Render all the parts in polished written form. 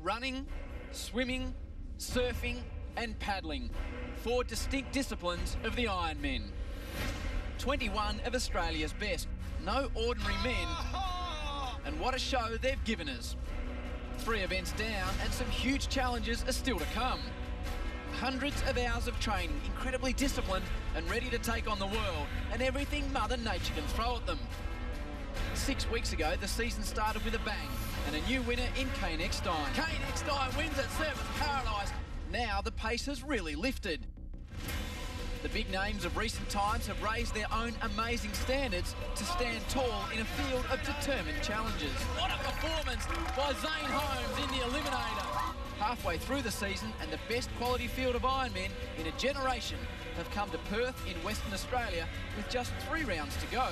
running, swimming, surfing and paddling. 4 distinct disciplines of the Ironman. 21 of Australia's best. No ordinary men. And what a show they've given us. 3 events down and some huge challenges are still to come. Hundreds of hours of training, incredibly disciplined and ready to take on the world and everything Mother Nature can throw at them. 6 weeks ago, the season started with a bang and a new winner in Kane. Kane wins at Surfers Paradise. Now the pace has really lifted. The big names of recent times have raised their own amazing standards to stand tall in a field of determined challenges. What a performance by Zane Holmes in the Eliminator. Halfway through the season and the best quality field of Ironmen in a generation have come to Perth in Western Australia with just 3 rounds to go.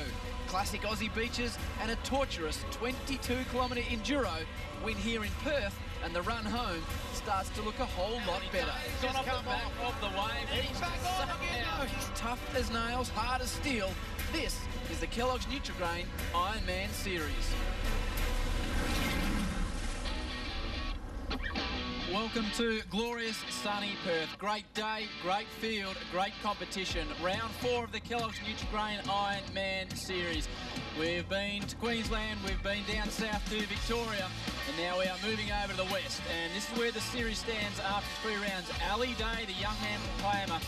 Classic Aussie beaches and a torturous 22-kilometre enduro win here in Perth, and the run home starts to look a whole lot better. Got off the back of the wave. He's back on again. He's tough as nails, hard as steel. This is the Kelloggs Nutri-Grain Ironman Series. Welcome to glorious sunny Perth. Great day, great field, great competition. Round 4 of the Kelloggs Nutri-Grain Ironman Series. We've been to Queensland, we've been down south to Victoria, and now we are moving over to the west. And this is where the series stands after 3 rounds. Ali Day, the young man from Kiama,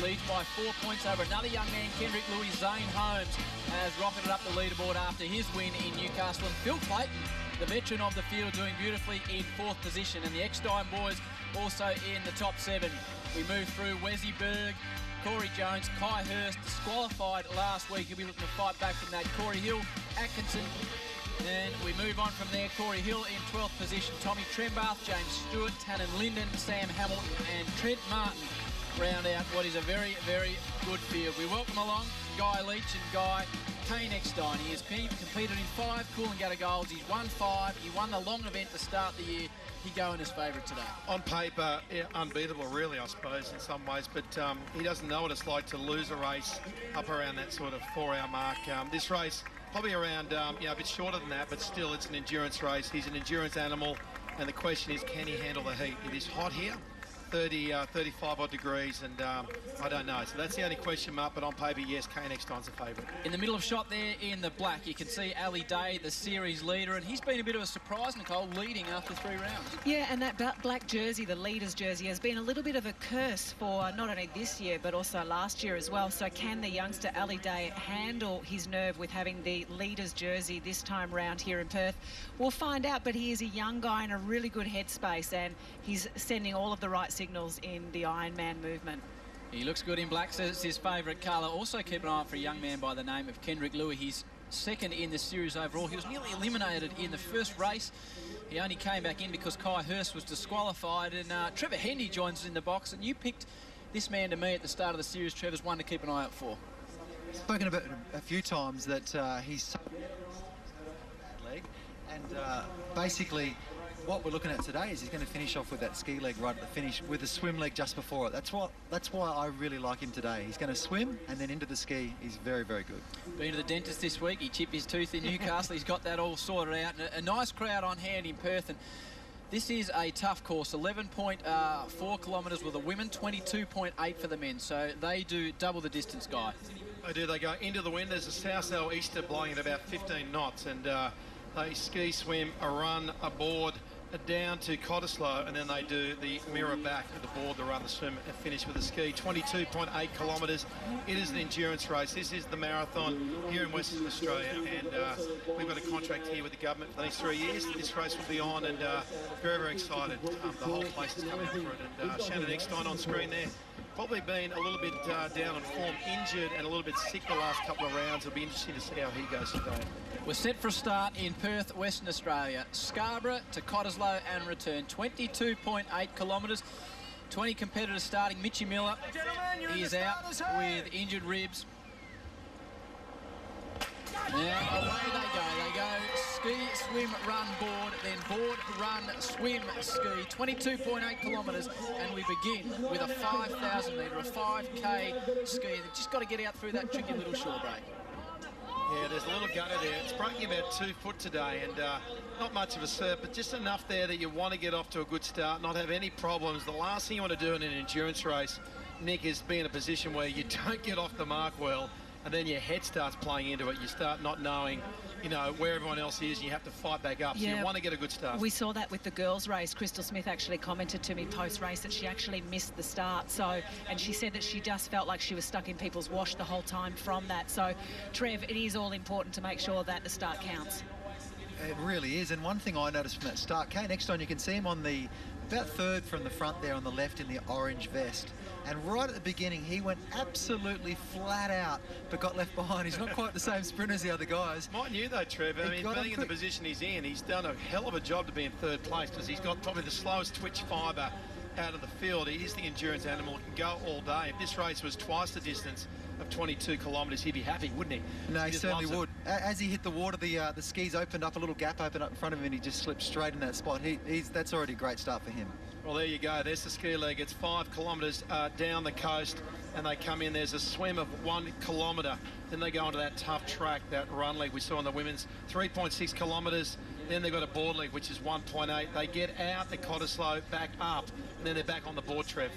leads by 4 points over another young man, Kendrick Louis. Zane Holmes has rocketed up the leaderboard after his win in Newcastle. And Phil Clayton, the veteran of the field, doing beautifully in 4th position. And the Eckstein boys also in the top 7. We move through Wesley Berg, Corey Jones, Kai Hurst, disqualified last week. He'll be looking to fight back from that. Corey Hill, Atkinson. And we move on from there. Corey Hill in 12th position. Tommy Trembath, James Stewart, Tannen Linden, Sam Hamilton and Trent Martin round out what is a very, very good field. We welcome along Guy Leach and Guy Kane Eckstein. He has competed in 5 Coolangatta Golds. He's won 5. He won the long event to start the year. He going as favourite today. On paper, unbeatable really, I suppose, in some ways, but he doesn't know what it's like to lose a race up around that sort of 4-hour mark. This race, probably around, a bit shorter than that, but still it's an endurance race. He's an endurance animal, and the question is, can he handle the heat? It is hot here. 35 odd degrees, and I don't know. So that's the only question mark, but on paper, yes, Kane Eckstein's a favourite. In the middle of shot there in the black, you can see Ali Day, the series leader, and he's been a bit of a surprise, Nicole, leading after 3 rounds. Yeah, and that black jersey, the leader's jersey, has been a little bit of a curse for not only this year, but also last year as well. So can the youngster Ali Day handle his nerve with having the leader's jersey this time round here in Perth? We'll find out, but he is a young guy in a really good headspace, and he's sending all of the right signals in the Ironman movement. He looks good in black, says it's his favourite colour. Also keep an eye out for a young man by the name of Kendrick Louis. He's 2nd in the series overall. He was nearly eliminated in the first race. He only came back in because Kai Hurst was disqualified, and Trevor Hendy joins us in the box, and you picked this man to me at the start of the series, Trevor's one to keep an eye out for. Spoken about a few times that he's so bad leg, and basically what we're looking at today is he's going to finish off with that ski leg right at the finish with the swim leg just before it. That's why I really like him today. He's going to swim and then into the ski. He's very, very good. Been to the dentist this week. He chipped his tooth in Newcastle. He's got that all sorted out. And a nice crowd on hand in Perth. And this is a tough course. 11.4 kilometres with the women, 22.8 for the men. So they do double the distance, Guy. They do. They go into the wind. There's a south easter blowing at about 15 knots. And they ski, swim, a run, a board, down to Cottesloe, and then they do the mirror back to the board, the run, the swim, and finish with the ski. 22.8 kilometres. It is an endurance race. This is the marathon here in Western Australia, and we've got a contract here with the government for the next 3 years. This race will be on, and very, very excited. The whole place is coming up for it, and Shannon Eckstein on screen there. Probably been a little bit down on form, injured and a little bit sick the last couple of rounds. It'll be interesting to see how he goes today. We're set for a start in Perth, Western Australia. Scarborough to Cottesloe and return. 22.8 kilometres. 20 competitors starting. Mitchy Miller, he is out with injured ribs. Now away they go. They go ski, swim, run, board, then board, run, swim, ski. 22.8 kilometres, and we begin with a 5,000 metre, a 5K ski. They've just got to get out through that tricky little shore break. Yeah, there's a little gutter there. It's breaking about 2 foot today, and not much of a surf, but just enough there that you want to get off to a good start, not have any problems. The last thing you want to do in an endurance race, Nick, is be in a position where you don't get off the mark well, and then your head starts playing into it. You start not knowing, you know, where everyone else is, and you have to fight back up. So you want to get a good start. We saw that with the girls' race. Crystal Smith actually commented to me post-race that she actually missed the start. So, and she said that she just felt like she was stuck in people's wash the whole time from that. So, Trev, it is all important to make sure that the start counts. It really is. And one thing I noticed from that start, Kane, next on you can see him on the about third from the front there on the left in the orange vest. And right at the beginning, he went absolutely flat out, but got left behind. He's not quite the same sprinter as the other guys. Mind you, though, Trev, I mean, being in the position he's in, he's done a hell of a job to be in third place, because he's got probably the slowest twitch fibre out of the field. He is the endurance animal. He can go all day. If this race was twice the distance of 22 kilometres, he'd be happy, wouldn't he? No, he certainly would. As he hit the water, the skis opened up, a little gap opened up in front of him, and he just slipped straight in that spot. That's already a great start for him. Well, there you go. There's the ski leg. It's 5 kilometres down the coast, and they come in. There's a swim of 1 kilometre. Then they go onto that tough track, that run leg we saw in the women's, 3.6 kilometres. Then they've got a board leg, which is 1.8. They get out the Cottesloe, back up, and then they're back on the board, Trev.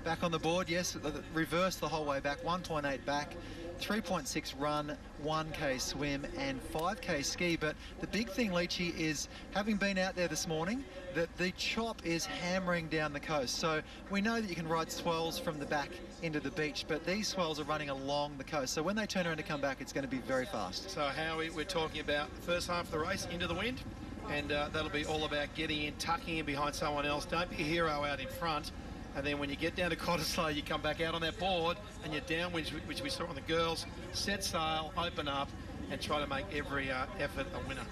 Back on the board, yes. Reverse the whole way back, 1.8 back. 3.6 run, 1k swim and 5k ski. But the big thing, Leachy, is having been out there this morning, that the chop is hammering down the coast. So we know that you can ride swells from the back into the beach, but these swells are running along the coast. So when they turn around to come back, it's going to be very fast. So Howie, we're talking about the first half of the race, into the wind, and that'll be all about getting in, tucking in behind someone else. Don't be a hero out in front. And then when you get down to Cottesloe, you come back out on that board and you're downwind, which we saw on the girls, set sail, open up, and try to make every effort a winner.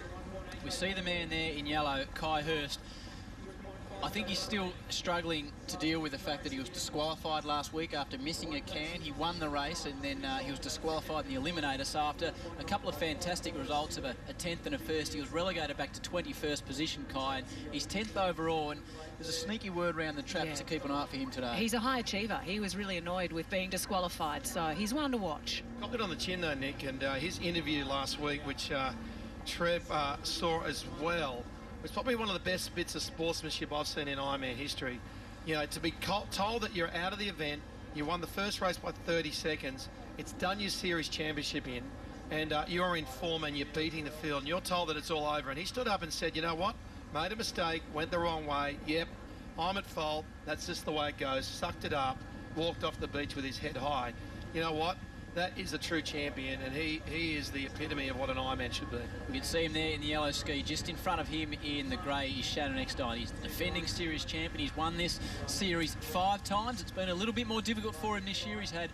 We see the man there in yellow, Kai Hurst. I think he's still struggling to deal with the fact that he was disqualified last week after missing a can. He won the race, and then he was disqualified in the Eliminator. So after a couple of fantastic results of a 10th and a 1st, he was relegated back to 21st position, Kai. And he's 10th overall, and there's a sneaky word around the track to keep an eye out for him today. He's a high achiever. He was really annoyed with being disqualified, so he's one to watch. Got it on the chin, though, Nick, and his interview last week, which Trev saw as well, was probably one of the best bits of sportsmanship I've seen in Ironman history. You know, to be told that you're out of the event, you won the first race by 30 seconds, it's done your series championship in, and you're in form and you're beating the field, and you're told that it's all over. And he stood up and said, you know what, made a mistake, went the wrong way, yep, I'm at fault, that's just the way it goes, sucked it up, walked off the beach with his head high. You know what? That is a true champion, and he is the epitome of what an Ironman should be. We can see him there in the yellow ski. Just in front of him in the grey is Shannon Eckstein. He's the defending series champion. He's won this series 5 times. It's been a little bit more difficult for him this year. He's had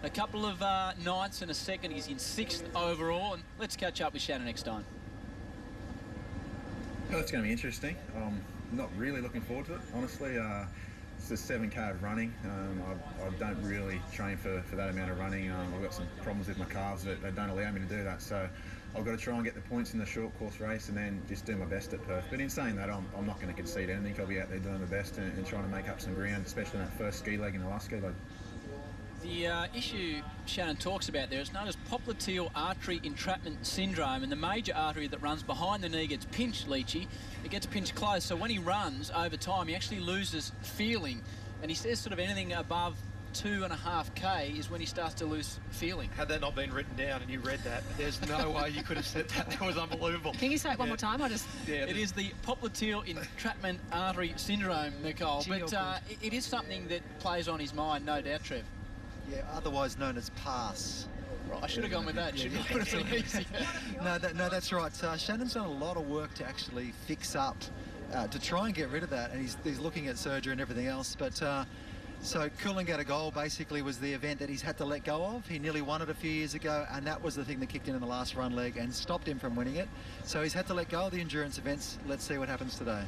a couple of ninths and a second. He's in 6th overall. And let's catch up with Shannon Eckstein. Well, it's going to be interesting. Not really looking forward to it, honestly. It's a 7k of running. I don't really train for that amount of running. I've got some problems with my calves that don't allow me to do that. So I've got to try and get the points in the short course race and then just do my best at Perth. But in saying that, I'm not going to concede anything. I'll be out there doing my best and trying to make up some ground, especially in that first ski leg and the last ski leg. The issue Shannon talks about there is known as popliteal artery entrapment syndrome, and the major artery that runs behind the knee gets pinched, Leachy. It gets pinched close, so when he runs over time, he actually loses feeling. And he says sort of anything above 2.5k is when he starts to lose feeling. Had that not been written down and you read that, there's no way you could have said that. That was unbelievable. Can you say it one more time? It is the popliteal entrapment artery syndrome, Nicole. But it is something that plays on his mind, no doubt, Trev. Yeah, otherwise known as PASS. Right, I should have gone with that. Should have been easy. No, that's right. Shannon's done a lot of work to actually fix up, to try and get rid of that, and he's looking at surgery and everything else. But so Coolangatta Gold basically was the event that he's had to let go of. He nearly won it a few years ago, and that was the thing that kicked in the last run leg and stopped him from winning it. So he's had to let go of the endurance events. Let's see what happens today.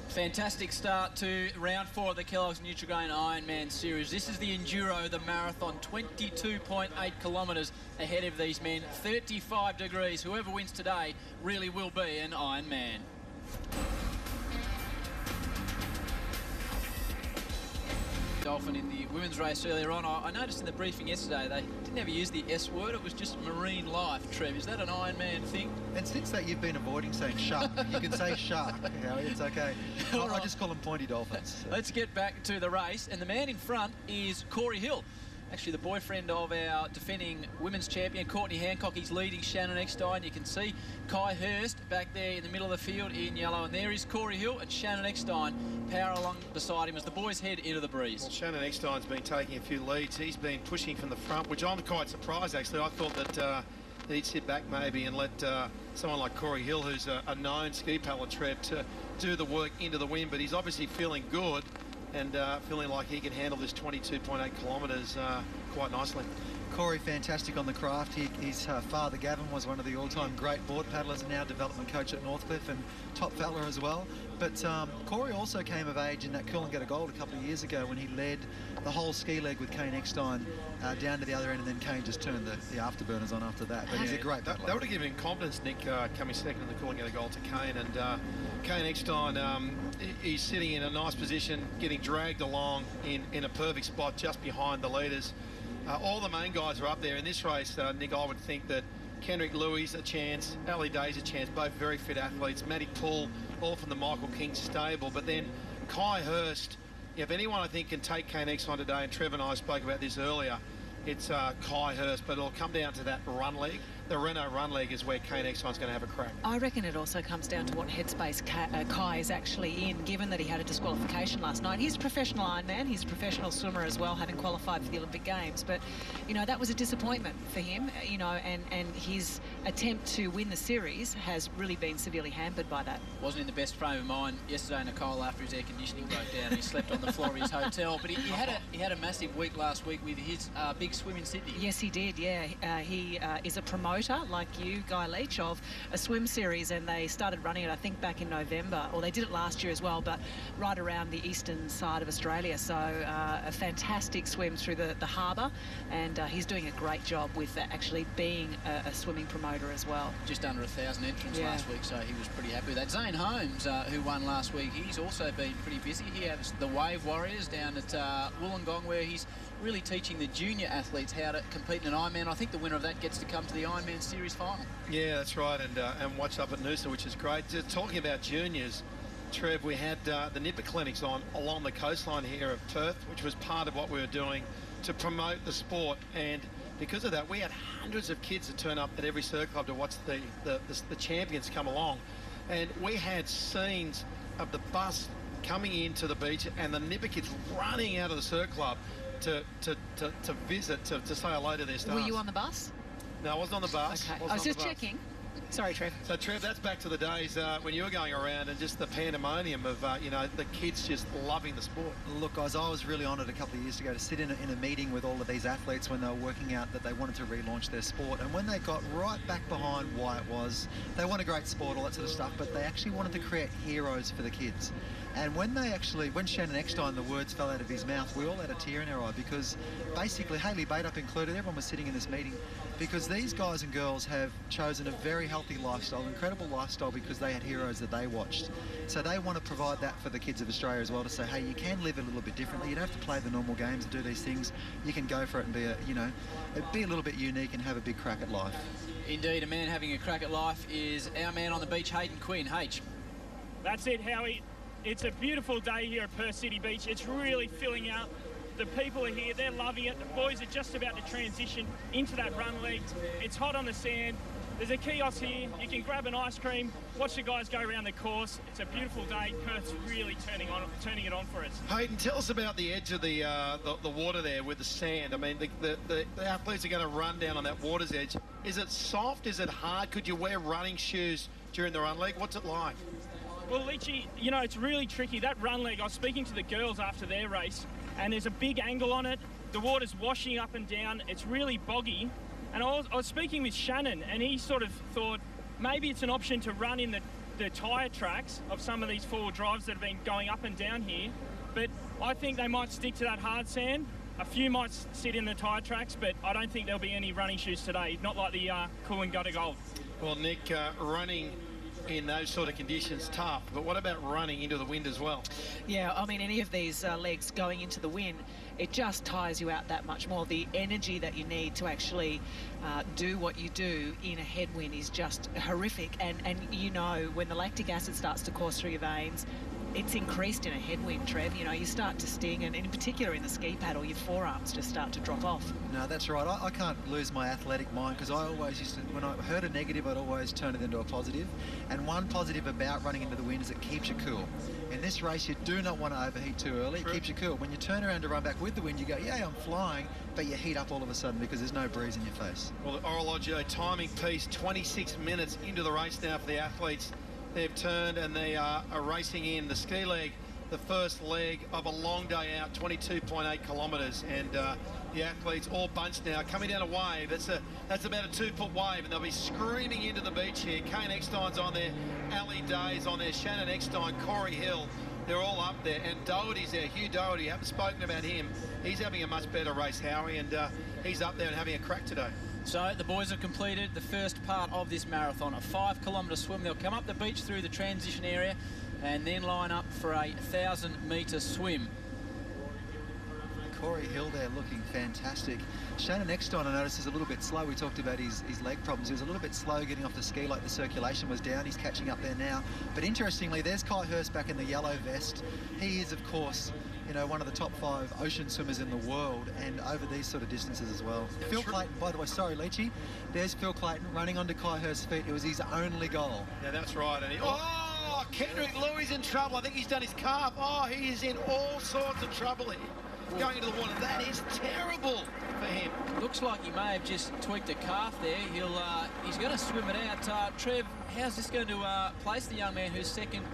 Fantastic start to round 4 of the Kelloggs Nutri-Grain Ironman series. This is the Enduro, the marathon, 22.8 kilometres ahead of these men, 35 degrees. Whoever wins today really will be an Ironman. Dolphin in the women's race earlier on. I noticed in the briefing yesterday they didn't ever use the S word. It was just marine life. Trev, is that an Ironman thing? And since that, you've been avoiding saying shark. You can say shark, Howie. It's okay. I just call them pointy dolphins. So. Let's get back to the race. And the man in front is Corey Hill. Actually, the boyfriend of our defending women's champion, Courtney Hancock. He's leading Shannon Eckstein. You can see Kai Hurst back there in the middle of the field in yellow. And there is Corey Hill and Shannon Eckstein power along beside him as the boys head into the breeze. Well, Shannon Eckstein's been taking a few leads. He's been pushing from the front, which I'm quite surprised, actually. I thought that he'd sit back maybe and let someone like Corey Hill, who's a known ski paddler, Trev, to do the work into the wind. But he's obviously feeling good and feeling like he can handle this 22.8 kilometres quite nicely. Corey, fantastic on the craft. His father, Gavin, was one of the all-time great board paddlers and now development coach at Northcliffe and top feller as well. But Corey also came of age in that Coolangatta Gold a couple of years ago when he led the whole ski leg with Kane Eckstein down to the other end, and then Kane just turned the afterburners on after that. But he's a great paddler. That would have given him confidence, Nick, coming second in the Coolangatta Gold to Kane. And Kane Eckstein, he's sitting in a nice position, getting dragged along in a perfect spot just behind the leaders. All the main guys are up there in this race. Nick, I would think that Kendrick Lewis a chance, Ali Day's a chance, both very fit athletes. Matty Poole, all from the Michael King stable. But then Kai Hurst, if anyone I think can take Kane Eckstein today, and Trevor and I spoke about this earlier, it's Kai Hurst, but it'll come down to that run leg. The Renault run leg is where Kane Eckstein's going to have a crack. I reckon it also comes down to what headspace Kai is actually in, given that he had a disqualification last night. He's a professional Ironman. He's a professional swimmer as well, having qualified for the Olympic Games. But, you know, that was a disappointment for him, you know, and his attempt to win the series has really been severely hampered by that. Wasn't in the best frame of mind yesterday, Nicole, after his air conditioning broke down. He slept on the floor of his hotel. But he had a massive week last week with his big swim in Sydney. Yes, he did, yeah. He is a promoter, like you, Guy Leach, of a swim series, and they started running it, I think, back in November, or they did it last year as well, but right around the eastern side of Australia. So a fantastic swim through the harbour, and he's doing a great job with actually being a swimming promoter as well. Just under 1,000 entrants last week, so he was pretty happy with that. Zane Holmes, who won last week, he's also been pretty busy. He has the Wave Warriors down at Wollongong, where he's really teaching the junior athletes how to compete in an Ironman. I think the winner of that gets to come to the Ironman Series final. Yeah, that's right, and watch up at Noosa, which is great. Just talking about juniors, Trev, we had the Nipper clinics on along the coastline here of Perth, which was part of what we were doing to promote the sport. And because of that, we had hundreds of kids that turn up at every surf club to watch the champions come along. And we had scenes of the bus coming into the beach and the Nipper kids running out of the surf club to visit, to say hello to their stars. Were you on the bus? No, I wasn't on the bus. Okay. I was just checking. Sorry, Trev. So, Trev, that's back to the days when you were going around and just the pandemonium of, you know, the kids just loving the sport. Look, guys, I was really honoured a couple of years ago to sit in a meeting with all of these athletes when they were working out that they wanted to relaunch their sport. And when they got right back behind why it was, they want a great sport, all that sort of stuff, but they actually wanted to create heroes for the kids. And when Shannon Eckstein, the words fell out of his mouth, we all had a tear in our eye, because basically, Hayley Baitup included, everyone was sitting in this meeting, because these guys and girls have chosen a very healthy lifestyle, incredible lifestyle, because they had heroes that they watched. So they want to provide that for the kids of Australia as well, to say, hey, you can live a little bit differently. You don't have to play the normal games and do these things. You can go for it and be a little bit unique and have a big crack at life. Indeed, a man having a crack at life is our man on the beach, Hayden Quinn. H. That's it, Howie. It's a beautiful day here at Perth City Beach. It's really filling out. The people are here, they're loving it. The boys are just about to transition into that run leg. It's hot on the sand. There's a kiosk here. You can grab an ice cream, watch the guys go around the course. It's a beautiful day. Perth's really turning it on for us. Hayden, tell us about the edge of the water there with the sand. I mean, the athletes are going to run down on that water's edge. Is it soft? Is it hard? Could you wear running shoes during the run leg? What's it like? Well, Leachy, you know, it's really tricky. That run leg, I was speaking to the girls after their race, and there's a big angle on it. The water's washing up and down. It's really boggy. And I was speaking with Shannon, and he sort of thought maybe it's an option to run in the tyre tracks of some of these four-wheel drives that have been going up and down here. But I think they might stick to that hard sand. A few might sit in the tyre tracks, but I don't think there'll be any running shoes today, not like the Coolangatta Gold. Well, Nick, running in those sort of conditions, tough. But what about running into the wind as well? Yeah, I mean, any of these legs going into the wind, it just tires you out that much more. The energy that you need to actually do what you do in a headwind is just horrific. And you know, when the lactic acid starts to course through your veins, it's increased in a headwind, Trev. You know, you start to sting, and in particular in the ski paddle, your forearms just start to drop off. No, that's right. I can't lose my athletic mind, because I always used to, when I heard a negative, I'd always turn it into a positive. And one positive about running into the wind is it keeps you cool. In this race, you do not want to overheat too early. It keeps you cool. When you turn around to run back with the wind, you go, yeah, I'm flying, but you heat up all of a sudden because there's no breeze in your face. Well, the Orologio timing piece, 26 minutes into the race now for the athletes. They've turned and they are racing in the ski leg, the first leg of a long day out, 22.8 kilometres, and the athletes all bunched now, coming down a wave. That's about a 2-foot wave, and they'll be screaming into the beach here. Kane Eckstein's on there, Ali Day's on there, Shannon Eckstein, Corey Hill, they're all up there, and Doherty's there, Hugh Doherty. Haven't spoken about him. He's having a much better race, Howie, and he's up there and having a crack today. So the boys have completed the first part of this marathon, a 5-kilometre swim. They'll come up the beach through the transition area and then line up for a 1,000-metre swim. Corey Hill there looking fantastic. Shannon Eckstein, I noticed, is a little bit slow. We talked about his leg problems. He was a little bit slow getting off the ski, like the circulation was down. He's catching up there now. But interestingly, there's Kai Hurst back in the yellow vest. He is, of course, you know, one of the top 5 ocean swimmers in the world, and over these sort of distances as well. Phil Clayton, by the way, sorry, Leachy, there's Phil Clayton running onto Kai Hurst's feet. It was his only goal. Yeah, that's right. And Kendrick Louis in trouble. I think he's done his calf. Oh, he is in all sorts of trouble here. Going into the water. That is terrible for him. Looks like he may have just tweaked a calf there. He's going to swim it out. Trev, how's this going to place the young man who's second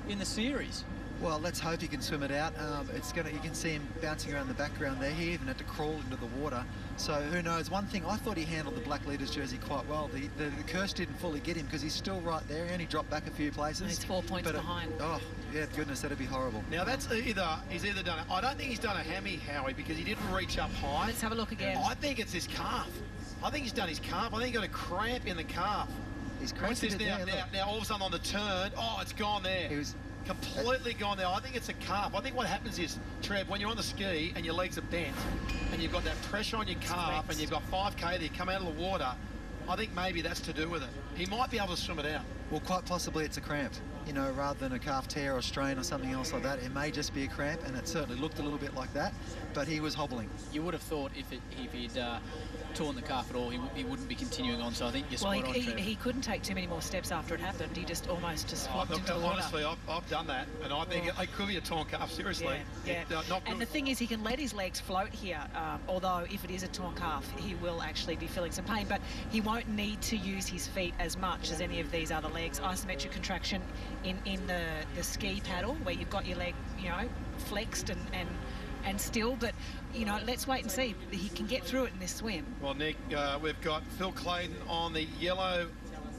in the series? Well, let's hope he can swim it out. You can see him bouncing around the background there. He even had to crawl into the water. So who knows? One thing, I thought he handled the black leaders jersey quite well. The curse didn't fully get him because he's still right there. He only dropped back a few places. He's 4 points behind. Oh, yeah, goodness, that'd be horrible. Now, he's either done it. I don't think he's done a hammy, Howie, because he didn't reach up high. Let's have a look again. I think it's his calf. I think he's done his calf. I think he got a cramp in the calf. He's cramped it there. Now, all of a sudden on the turn, it's gone there. He was completely gone there. I think it's a calf. I think what happens is, Trev, when you're on the ski and your legs are bent and you've got that pressure on your calf and you've got 5K there, you come out of the water, I think maybe that's to do with it. He might be able to swim it out. Well, quite possibly it's a cramp, you know, rather than a calf tear or strain or something else like that. It may just be a cramp, and it certainly looked a little bit like that, but he was hobbling. You would have thought if he'd torn the calf at all, he wouldn't be continuing on, so I think you're spot on, Trev. He couldn't take too many more steps after it happened. He just almost flopped into the water. Honestly, I've done that, and I think it could be a torn calf, seriously. Yeah. Not good. And the thing is, he can let his legs float here, although if it is a torn calf, he will actually be feeling some pain, but he won't need to use his feet as much as any of these other legs. Isometric contraction in the ski paddle, where you've got your leg, you know, flexed and still, but you know, let's wait and see. He can get through it in this swim. Well, Nick, we've got Phil Clayton on the yellow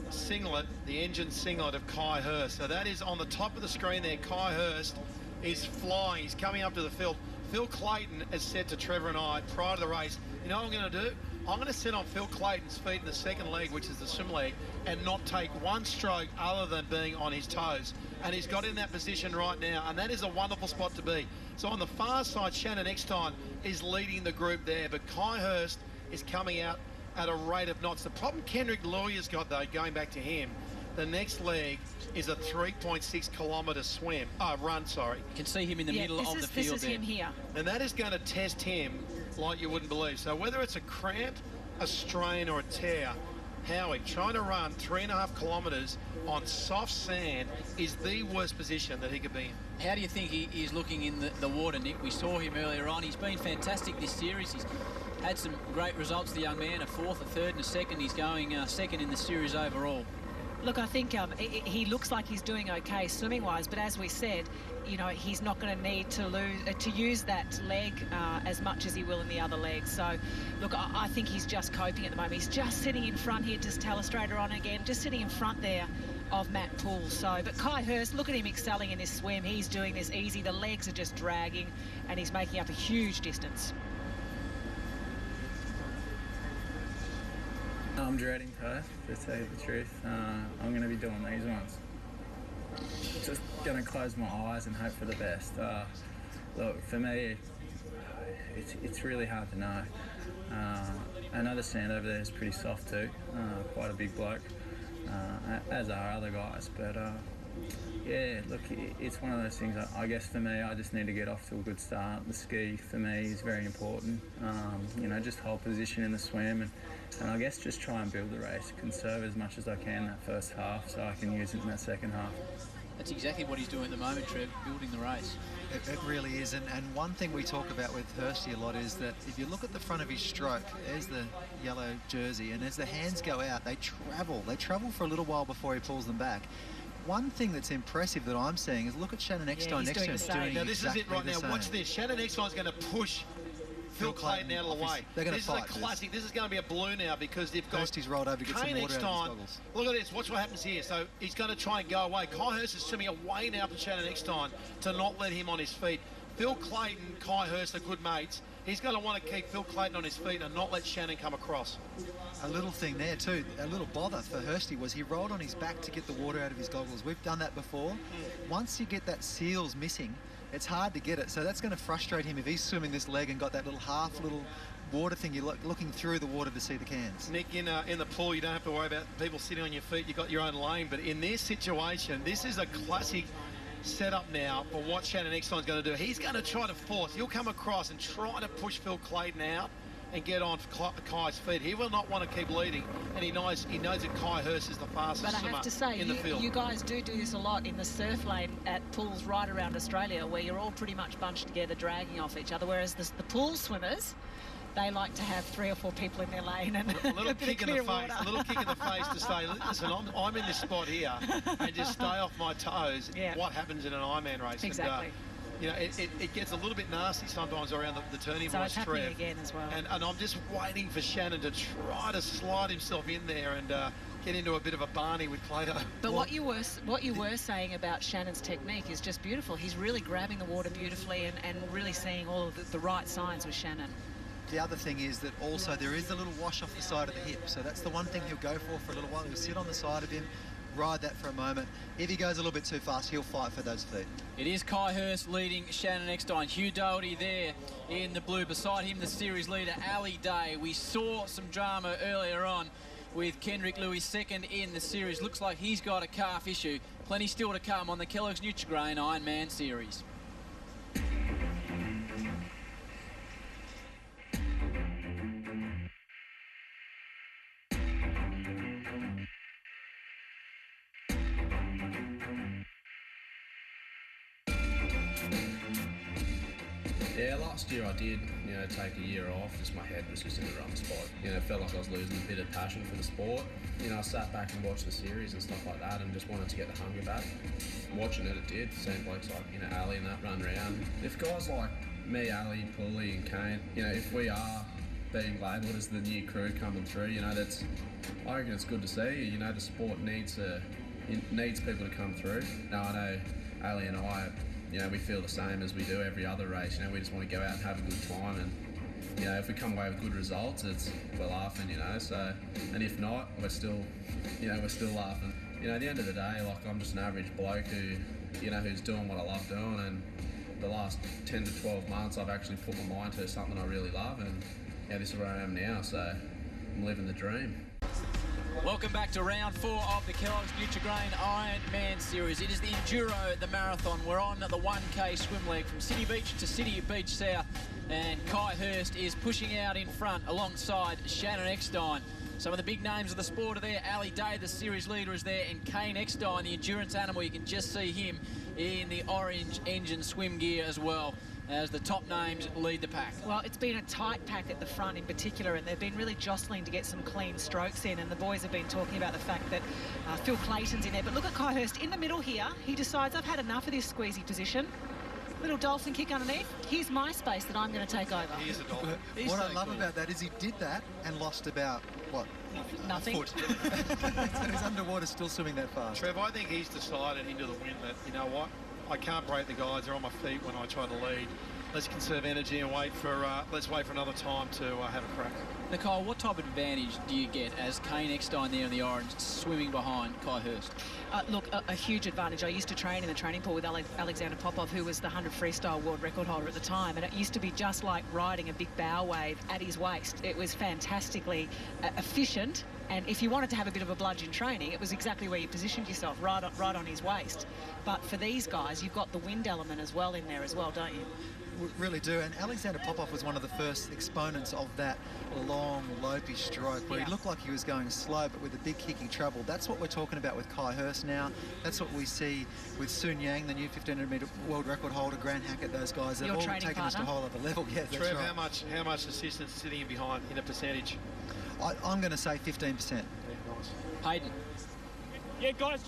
singlet, the engine singlet of Kai Hurst. So that is on the top of the screen there. Kai Hurst is flying. He's coming up to the field. Phil Clayton has said to Trevor and I prior to the race, you know what I'm going to do? I'm going to sit on Phil Clayton's feet in the second leg, which is the swim leg, and not take one stroke other than being on his toes. And he's got in that position right now, and that is a wonderful spot to be. So on the far side, Shannon Eckstein is leading the group there, but Kai Hurst is coming out at a rate of knots. The problem Kendrick Louis has got, though, going back to him, the next leg is a 3.6 kilometre run. You can see him in the middle of the field. This is him here. And that is going to test him like you wouldn't believe. So whether it's a cramp, a strain or a tear, Howie, trying to run 3.5 kilometres on soft sand is the worst position that he could be in. How do you think he is looking in the water, Nick? We saw him earlier on. He's been fantastic this series. He's had some great results, the young man, a 4th, a 3rd and a 2nd. He's going second in the series overall. Look, I think he looks like he's doing okay swimming-wise, but as we said, you know, he's not going to need to use that leg as much as he will in the other legs. So, look, I think he's just coping at the moment. He's just sitting in front here, just Telestrator on again, just sitting in front there of Matt Poole. So, but Kai Hurst, look at him excelling in this swim. He's doing this easy. The legs are just dragging, and he's making up a huge distance. I'm dreading Perth, to tell you the truth. I'm going to be doing these ones. Just going to close my eyes and hope for the best. Look, for me, it's really hard to know. I know the sand over there is pretty soft too, quite a big bloke, as are other guys, but yeah, look, it's one of those things. I guess for me, I just need to get off to a good start. The ski for me is very important. You know, just hold position in the swim, and I guess just try and build the race, conserve as much as I can that first half, so I can use it in that second half. That's exactly what he's doing at the moment, Trev, building the race. It really is, and one thing we talk about with Hursty a lot is that if you look at the front of his stroke, there's the yellow jersey, and as the hands go out, they travel for a little while before he pulls them back. One thing that's impressive that I'm seeing is look at Shannon Eckstein next to him doing now this exactly is it right now. same. Watch this. Shannon Eckstein's going to push Phil Clayton out of the way. They're going to fight. This is a classic. This is going to be a blue now because they've got Hursty's rolled over to get some Kane water out of his Eckstein. goggles. Look at this. Watch what happens here. So he's going to try and go away. Kai Hurst is swimming away now from Shannon Eckstein to not let him on his feet. Phil Clayton, Kai Hurst are good mates. He's going to want to keep Phil Clayton on his feet and not let Shannon come across. A little thing there too, a little bother for Hursty was he rolled on his back to get the water out of his goggles. We've done that before. Once you get that seals missing, it's hard to get it. So that's going to frustrate him if he's swimming this leg and got that little water thing. You're looking through the water to see the cans. Nick, in the pool, you don't have to worry about people sitting on your feet. You've got your own lane. But in this situation, this is a classic setup now for what Shannon Eckstein's going to do. He's going to try to force. He'll come across and try to push Phil Clayton out and get on Kai's feet. He will not want to keep leading, and he knows that Kai Hurst is the fastest swimmer in the field. You guys do this a lot in the surf lane at pools right around Australia, where you're all pretty much bunched together, dragging off each other, whereas the pool swimmers, they like to have 3 or 4 people in their lane and a little kick in the face, a little kick in the face to say, listen, I'm in this spot here, and just stay off my toes. Yeah. What happens in an Ironman race? Exactly. And, you know, it gets a little bit nasty sometimes around the turning so boards, it's happening Trev. again as well. And I'm just waiting for Shannon to try to slide himself in there and get into a bit of a Barney with Plato. But what you were saying about Shannon's technique is just beautiful. He's really grabbing the water beautifully and really seeing all of the right signs with Shannon. The other thing is that also there is a little wash off the side of the hip, so that's the one thing he'll go for a little while. He'll sit on the side of him, ride that for a moment. If he goes a little bit too fast, he'll fight for those feet. It is Kai Hurst leading Shannon Eckstein. Hugh Doherty there in the blue. Beside him, the series leader, Ali Day. We saw some drama earlier on with Kendrick Lewis second in the series. Looks like he's got a calf issue. Plenty still to come on the Kelloggs Nutri-Grain Ironman series. Yeah, last year I did, take a year off. Just my head was just in the wrong spot. It felt like I was losing a bit of passion for the sport. I sat back and watched the series and stuff like that and just wanted to get the hunger back. Watching it did. Seeing blokes like, Ali and that run around. If guys like me, Ali, Pulley and Kane, if we are being labelled as the new crew coming through, I reckon it's good to see. The sport needs people to come through. Now, I know Ali and I, we feel the same as we do every other race. We just want to go out and have a good time, and if we come away with good results, we're laughing. So, and if not, we're still laughing. At the end of the day, I'm just an average bloke who's doing what I love doing, and the last 10 to 12 months, I've actually put my mind to something I really love, and this is where I am now. So, I'm living the dream. Welcome back to round 4 of the Kelloggs Nutri-Grain Ironman series. It is the Enduro, the marathon. We're on the 1K swim leg from City Beach to City Beach South, and Kai Hurst is pushing out in front alongside Shannon Eckstein. Some of the big names of the sport are there. Ali Day, the series leader, is there, and Kane Eckstein, the endurance animal. You can just see him in the orange engine swim gear as well, as the top names lead the pack. Well, it's been a tight pack at the front in particular, and they've been really jostling to get some clean strokes in, and the boys have been talking about the fact that Phil Clayton's in there. But look at Kai Hurst in the middle here. He decides, I've had enough of this squeezy position. Little dolphin kick underneath. Here's my space that I'm going to take over. He is a dolphin. What I love about that is he did that and lost about, what? Nothing. A foot. So he's underwater still swimming that fast. Trev, I think he's decided into the wind that, you know what, I can't break the guys. They're on my feet when I try to lead. Let's conserve energy and let's wait for another time to have a crack. Nicole, what type of advantage do you get as Kane Eckstein there in the orange swimming behind Kai Hurst? Look, a huge advantage. I used to train in the training pool with Alexander Popov, who was the 100 freestyle world record holder at the time, and it used to be just like riding a big bow wave at his waist. It was fantastically efficient, and if you wanted to have a bit of a bludge in training, it was exactly where you positioned yourself, right on his waist. But for these guys, you've got the wind element as well in there as well, don't you? We really do, and Alexander Popov was one of the first exponents of that long, lopey stroke where he looked like he was going slow, but with a big kicky treble. That's what we're talking about with Kai Hurst now. That's what we see with Sun Yang, the new 1500-metre world record holder, Grant Hackett, those guys. They've all taken us to a whole other level. Yeah, that's Trev, right. how much assistance is sitting in behind in a percentage? I'm going to say 15%. Yeah, nice. Hayden. Yeah, guys,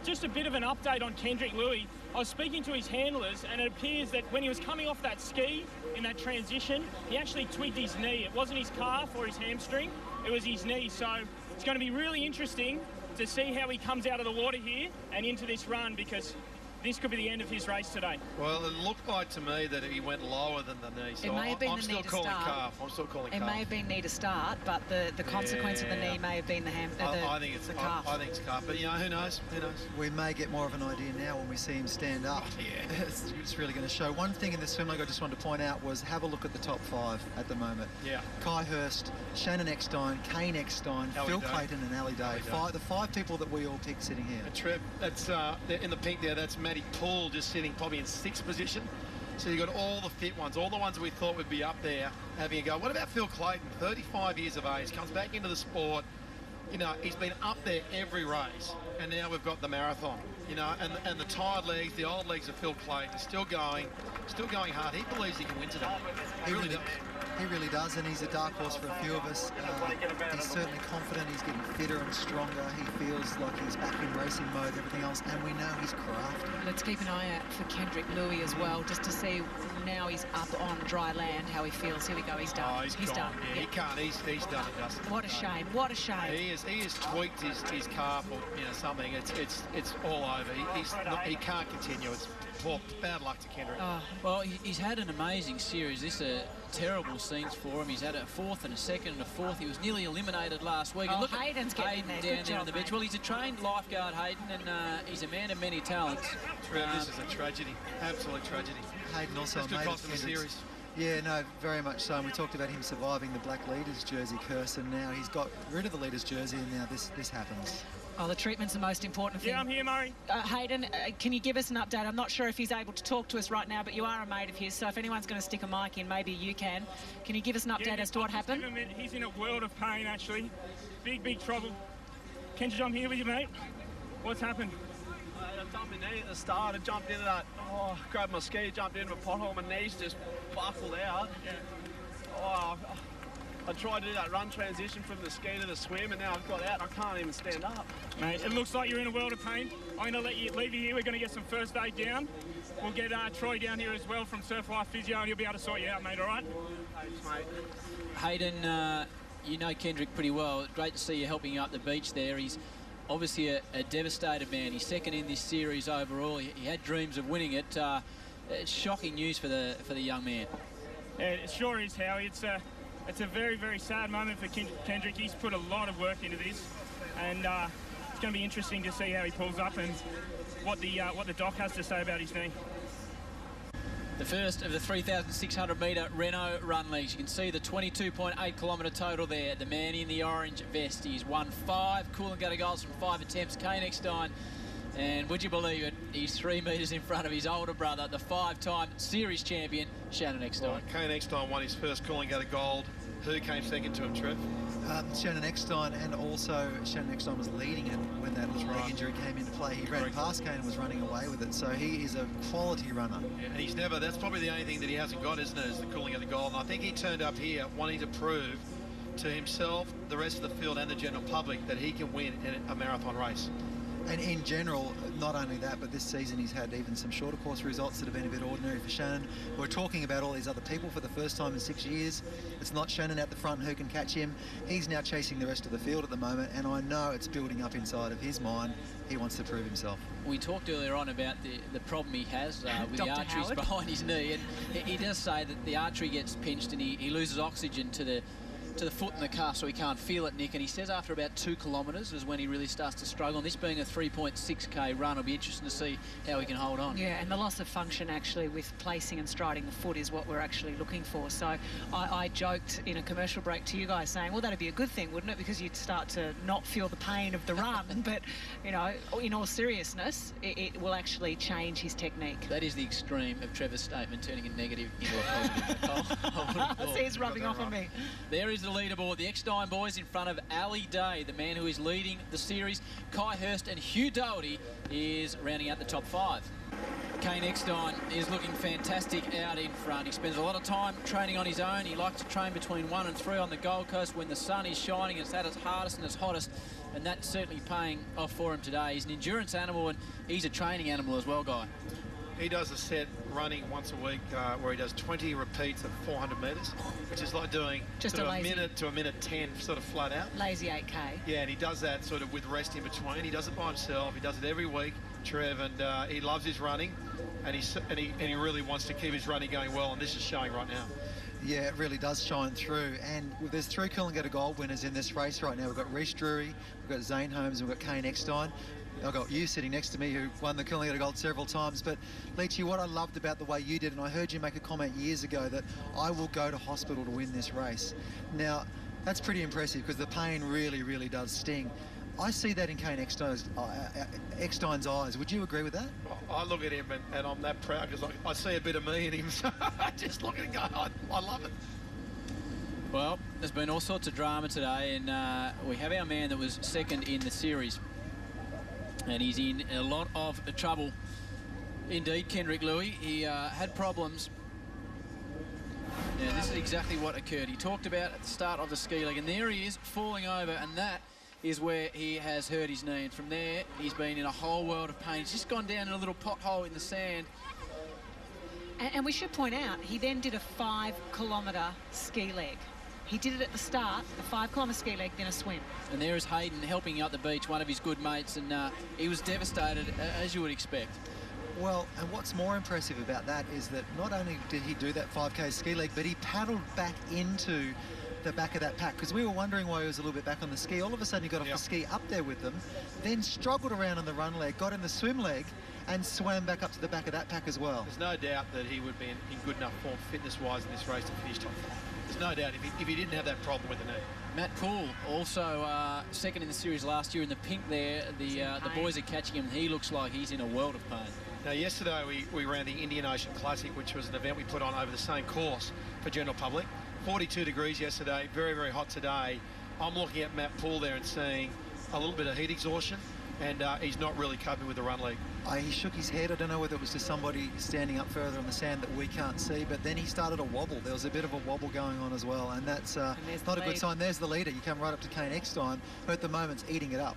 just a bit of an update on Kendrick Louis. I was speaking to his handlers, and it appears that when he was coming off that ski in that transition, he actually twigged his knee. It wasn't his calf or his hamstring, it was his knee. So it's going to be really interesting to see how he comes out of the water here and into this run, because this could be the end of his race today. Well, it looked like to me that he went lower than the knee. So It may have been I'm the still knee to calling start. calf. I'm still calling It calf. may have been knee to start, but the consequence of the knee may have been the I think it's calf. I think it's calf, but you know, who knows? Who knows? We may get more of an idea now when we see him stand up. Yeah. It's really going to show. One thing in the swim leg I just wanted to point out was have a look at the top 5 at the moment. Yeah. Kai Hurst, Shannon Eckstein, Kane Eckstein, Ali Phil Day. Clayton and Ali Day. The 5 people that we all picked sitting here. And Trev, that's in the pink there, that's Matty Poole just sitting probably in 6th position. So you've got all the fit ones, all the ones we thought would be up there having a go. What about Phil Clayton, 35 years of age, comes back into the sport. You know, he's been up there every race, and now we've got the marathon. You know, and the tired legs, the old legs of Phil Clayton, still going hard. He believes he can win today. He really does. He really does, and he's a dark horse for a few of us. He's certainly confident, he's getting fitter and stronger. He feels like he's back in racing mode and everything else, and we know he's crafty. Let's keep an eye out for Kendrick Louis as well, just to see now he's up on dry land, how he feels. Here we go, he's done. Oh, he's done. Yeah, Yep. he can't. He's done it, Dustin. What a shame. What a shame. He has tweaked his calf or something. It's all over. He can't continue. It's bad luck to Kendrick. Oh. Well, he's had an amazing series. This is terrible scenes for him. He's had a 4th and a 2nd and a 4th. He was nearly eliminated last week. And look Hayden's at getting Hayden there. down there on the bench. Well, he's a trained lifeguard, Hayden, and he's a man of many talents. Trev, this is a tragedy. Absolute tragedy. Hayden also That's good made cost in the series. Yeah, no, very much so. And we talked about him surviving the black leaders jersey curse, and now he's got rid of the leaders jersey, and now this happens. Oh, the treatment's the most important thing. Yeah, I'm here, Murray. Hayden, can you give us an update? I'm not sure if he's able to talk to us right now, but you are a mate of his, so if anyone's going to stick a mic in, maybe you can. Can you give us an update as to what happened? He's in a world of pain, actually. Big trouble. Can you jump here with you, mate? What's happened? I dumped my knee at the start. I jumped into that. Grabbed my ski, jumped into a pothole. My knees just buckled out. I tried to do that run transition from the ski to the swim, and now I've got out and I can't even stand up. Mate, it looks like you're in a world of pain. I'm going to leave you here. We're going to get some first aid down. We'll get Troy down here as well from Surf Life Physio, and he'll be able to sort you out, mate, all right? Thanks, mate. Hayden, you know Kendrick pretty well. Great to see you helping up the beach there. He's obviously a devastated man. He's 2nd in this series overall. He had dreams of winning it. It's shocking news for the young man. Yeah, it sure is, Howie. It's a very, very sad moment for Kendrick. He's put a lot of work into this, and it's going to be interesting to see how he pulls up and what the doc has to say about his knee. The first of the 3,600 metre Renault run leagues. You can see the 22.8 kilometre total there. The man in the orange vest. He's won 5 Coolangatta goals from 5 attempts. Kane Eckstein. And would you believe it, he's 3 metres in front of his older brother, the 5-time series champion, Shannon Eckstein. Well, Kane Eckstein won his first Coolangatta gold. Who came second to him, Trev? Shannon Eckstein, and also Shannon Eckstein was leading it when that leg injury came into play. He ran past Kane and was running away with it, so he is a quality runner. Yeah, and he's never, that's probably the only thing that he hasn't got, isn't it, is the Coolangatta gold. And I think he turned up here wanting to prove to himself, the rest of the field and the general public that he can win in a marathon race. And in general, not only that, but this season he's had even some shorter course results that have been a bit ordinary for Shannon. We're talking about all these other people for the first time in 6 years. It's not Shannon out the front who can catch him. He's now chasing the rest of the field at the moment, and I know it's building up inside of his mind. He wants to prove himself. We talked earlier on about the problem he has with the arteries behind his knee, and he does say that the artery gets pinched and he loses oxygen to the foot and the calf, so he can't feel it, Nick. And he says after about 2 kilometres is when he really starts to struggle. And this being a 3.6k run, it'll be interesting to see how he can hold on. Yeah, and the loss of function actually with placing and striding the foot is what we're actually looking for. So I joked in a commercial break to you guys saying, well, that'd be a good thing, wouldn't it? Because you'd start to not feel the pain of the run. But, you know, in all seriousness, it will actually change his technique. That is the extreme of Trevor's statement, turning a negative into a positive. I see it's rubbing off on me. There is the leaderboard. The Eckstein boys in front of Ali Day, the man who is leading the series. Kai Hurst and Hugh Doherty is rounding out the top 5. Kane Eckstein is looking fantastic out in front. He spends a lot of time training on his own. He likes to train between 1 and 3 on the Gold Coast when the sun is shining. It's at its hardest and its hottest, and that's certainly paying off for him today. He's an endurance animal, and he's a training animal as well, Guy. He does a set running once a week where he does 20 repeats of 400 metres, which is like doing just a minute to a minute 10 sort of flat out. Lazy 8K. Yeah, and he does that sort of with rest in between. He does it by himself. He does it every week, Trev, and he loves his running, and he really wants to keep his running going well, and this is showing right now. Yeah, it really does shine through. And there's 3 Coolangatta Gold winners in this race right now. We've got Reece Drury, we've got Zane Holmes, and we've got Kane Eckstein. I've got you sitting next to me who won the Coolangatta Gold several times. But, Leachy, what I loved about the way you did, and I heard you make a comment years ago that I will go to hospital to win this race. Now, that's pretty impressive because the pain really, really does sting. I see that in Kane Eckstein's eyes. Would you agree with that? I look at him and I'm that proud because I see a bit of me in him. So I just look at him and go, I love it. Well, there's been all sorts of drama today, and we have our man that was second in the series. And he's in a lot of trouble. Indeed, Kendrick Louis. He had problems. Now, this is exactly what occurred. He talked about at the start of the ski leg, and there he is falling over, and that is where he has hurt his knee. And from there, he's been in a whole world of pain. He's just gone down in a little pothole in the sand. And we should point out, he then did a 5-kilometre ski leg. He did it at the start, a 5-kilometre ski leg, then a swim. And there is Hayden helping out the beach, one of his good mates, and he was devastated, as you would expect. Well, and what's more impressive about that is that not only did he do that 5K ski leg, but he paddled back into the back of that pack, because we were wondering why he was a little bit back on the ski. All of a sudden he got off the ski up there with them, then struggled around on the run leg, got in the swim leg, and swam back up to the back of that pack as well. There's no doubt that he would be in good enough form fitness-wise in this race to finish top 5. There's no doubt if he didn't have that problem with the knee. Matt Poole, also second in the series last year in the pink there. The boys are catching him, and he looks like he's in a world of pain. Now, yesterday we ran the Indian Ocean Classic, which was an event we put on over the same course for general public. 42 degrees yesterday, very, very hot today. I'm looking at Matt Poole there and seeing a little bit of heat exhaustion, and he's not really coping with the run leg. He shook his head. I don't know whether it was to somebody standing up further on the sand that we can't see, but then he started a wobble. There was a bit of a wobble going on as well, and that's not a good sign. There's the leader. You come right up to Kane Eckstein, who at the moment's eating it up.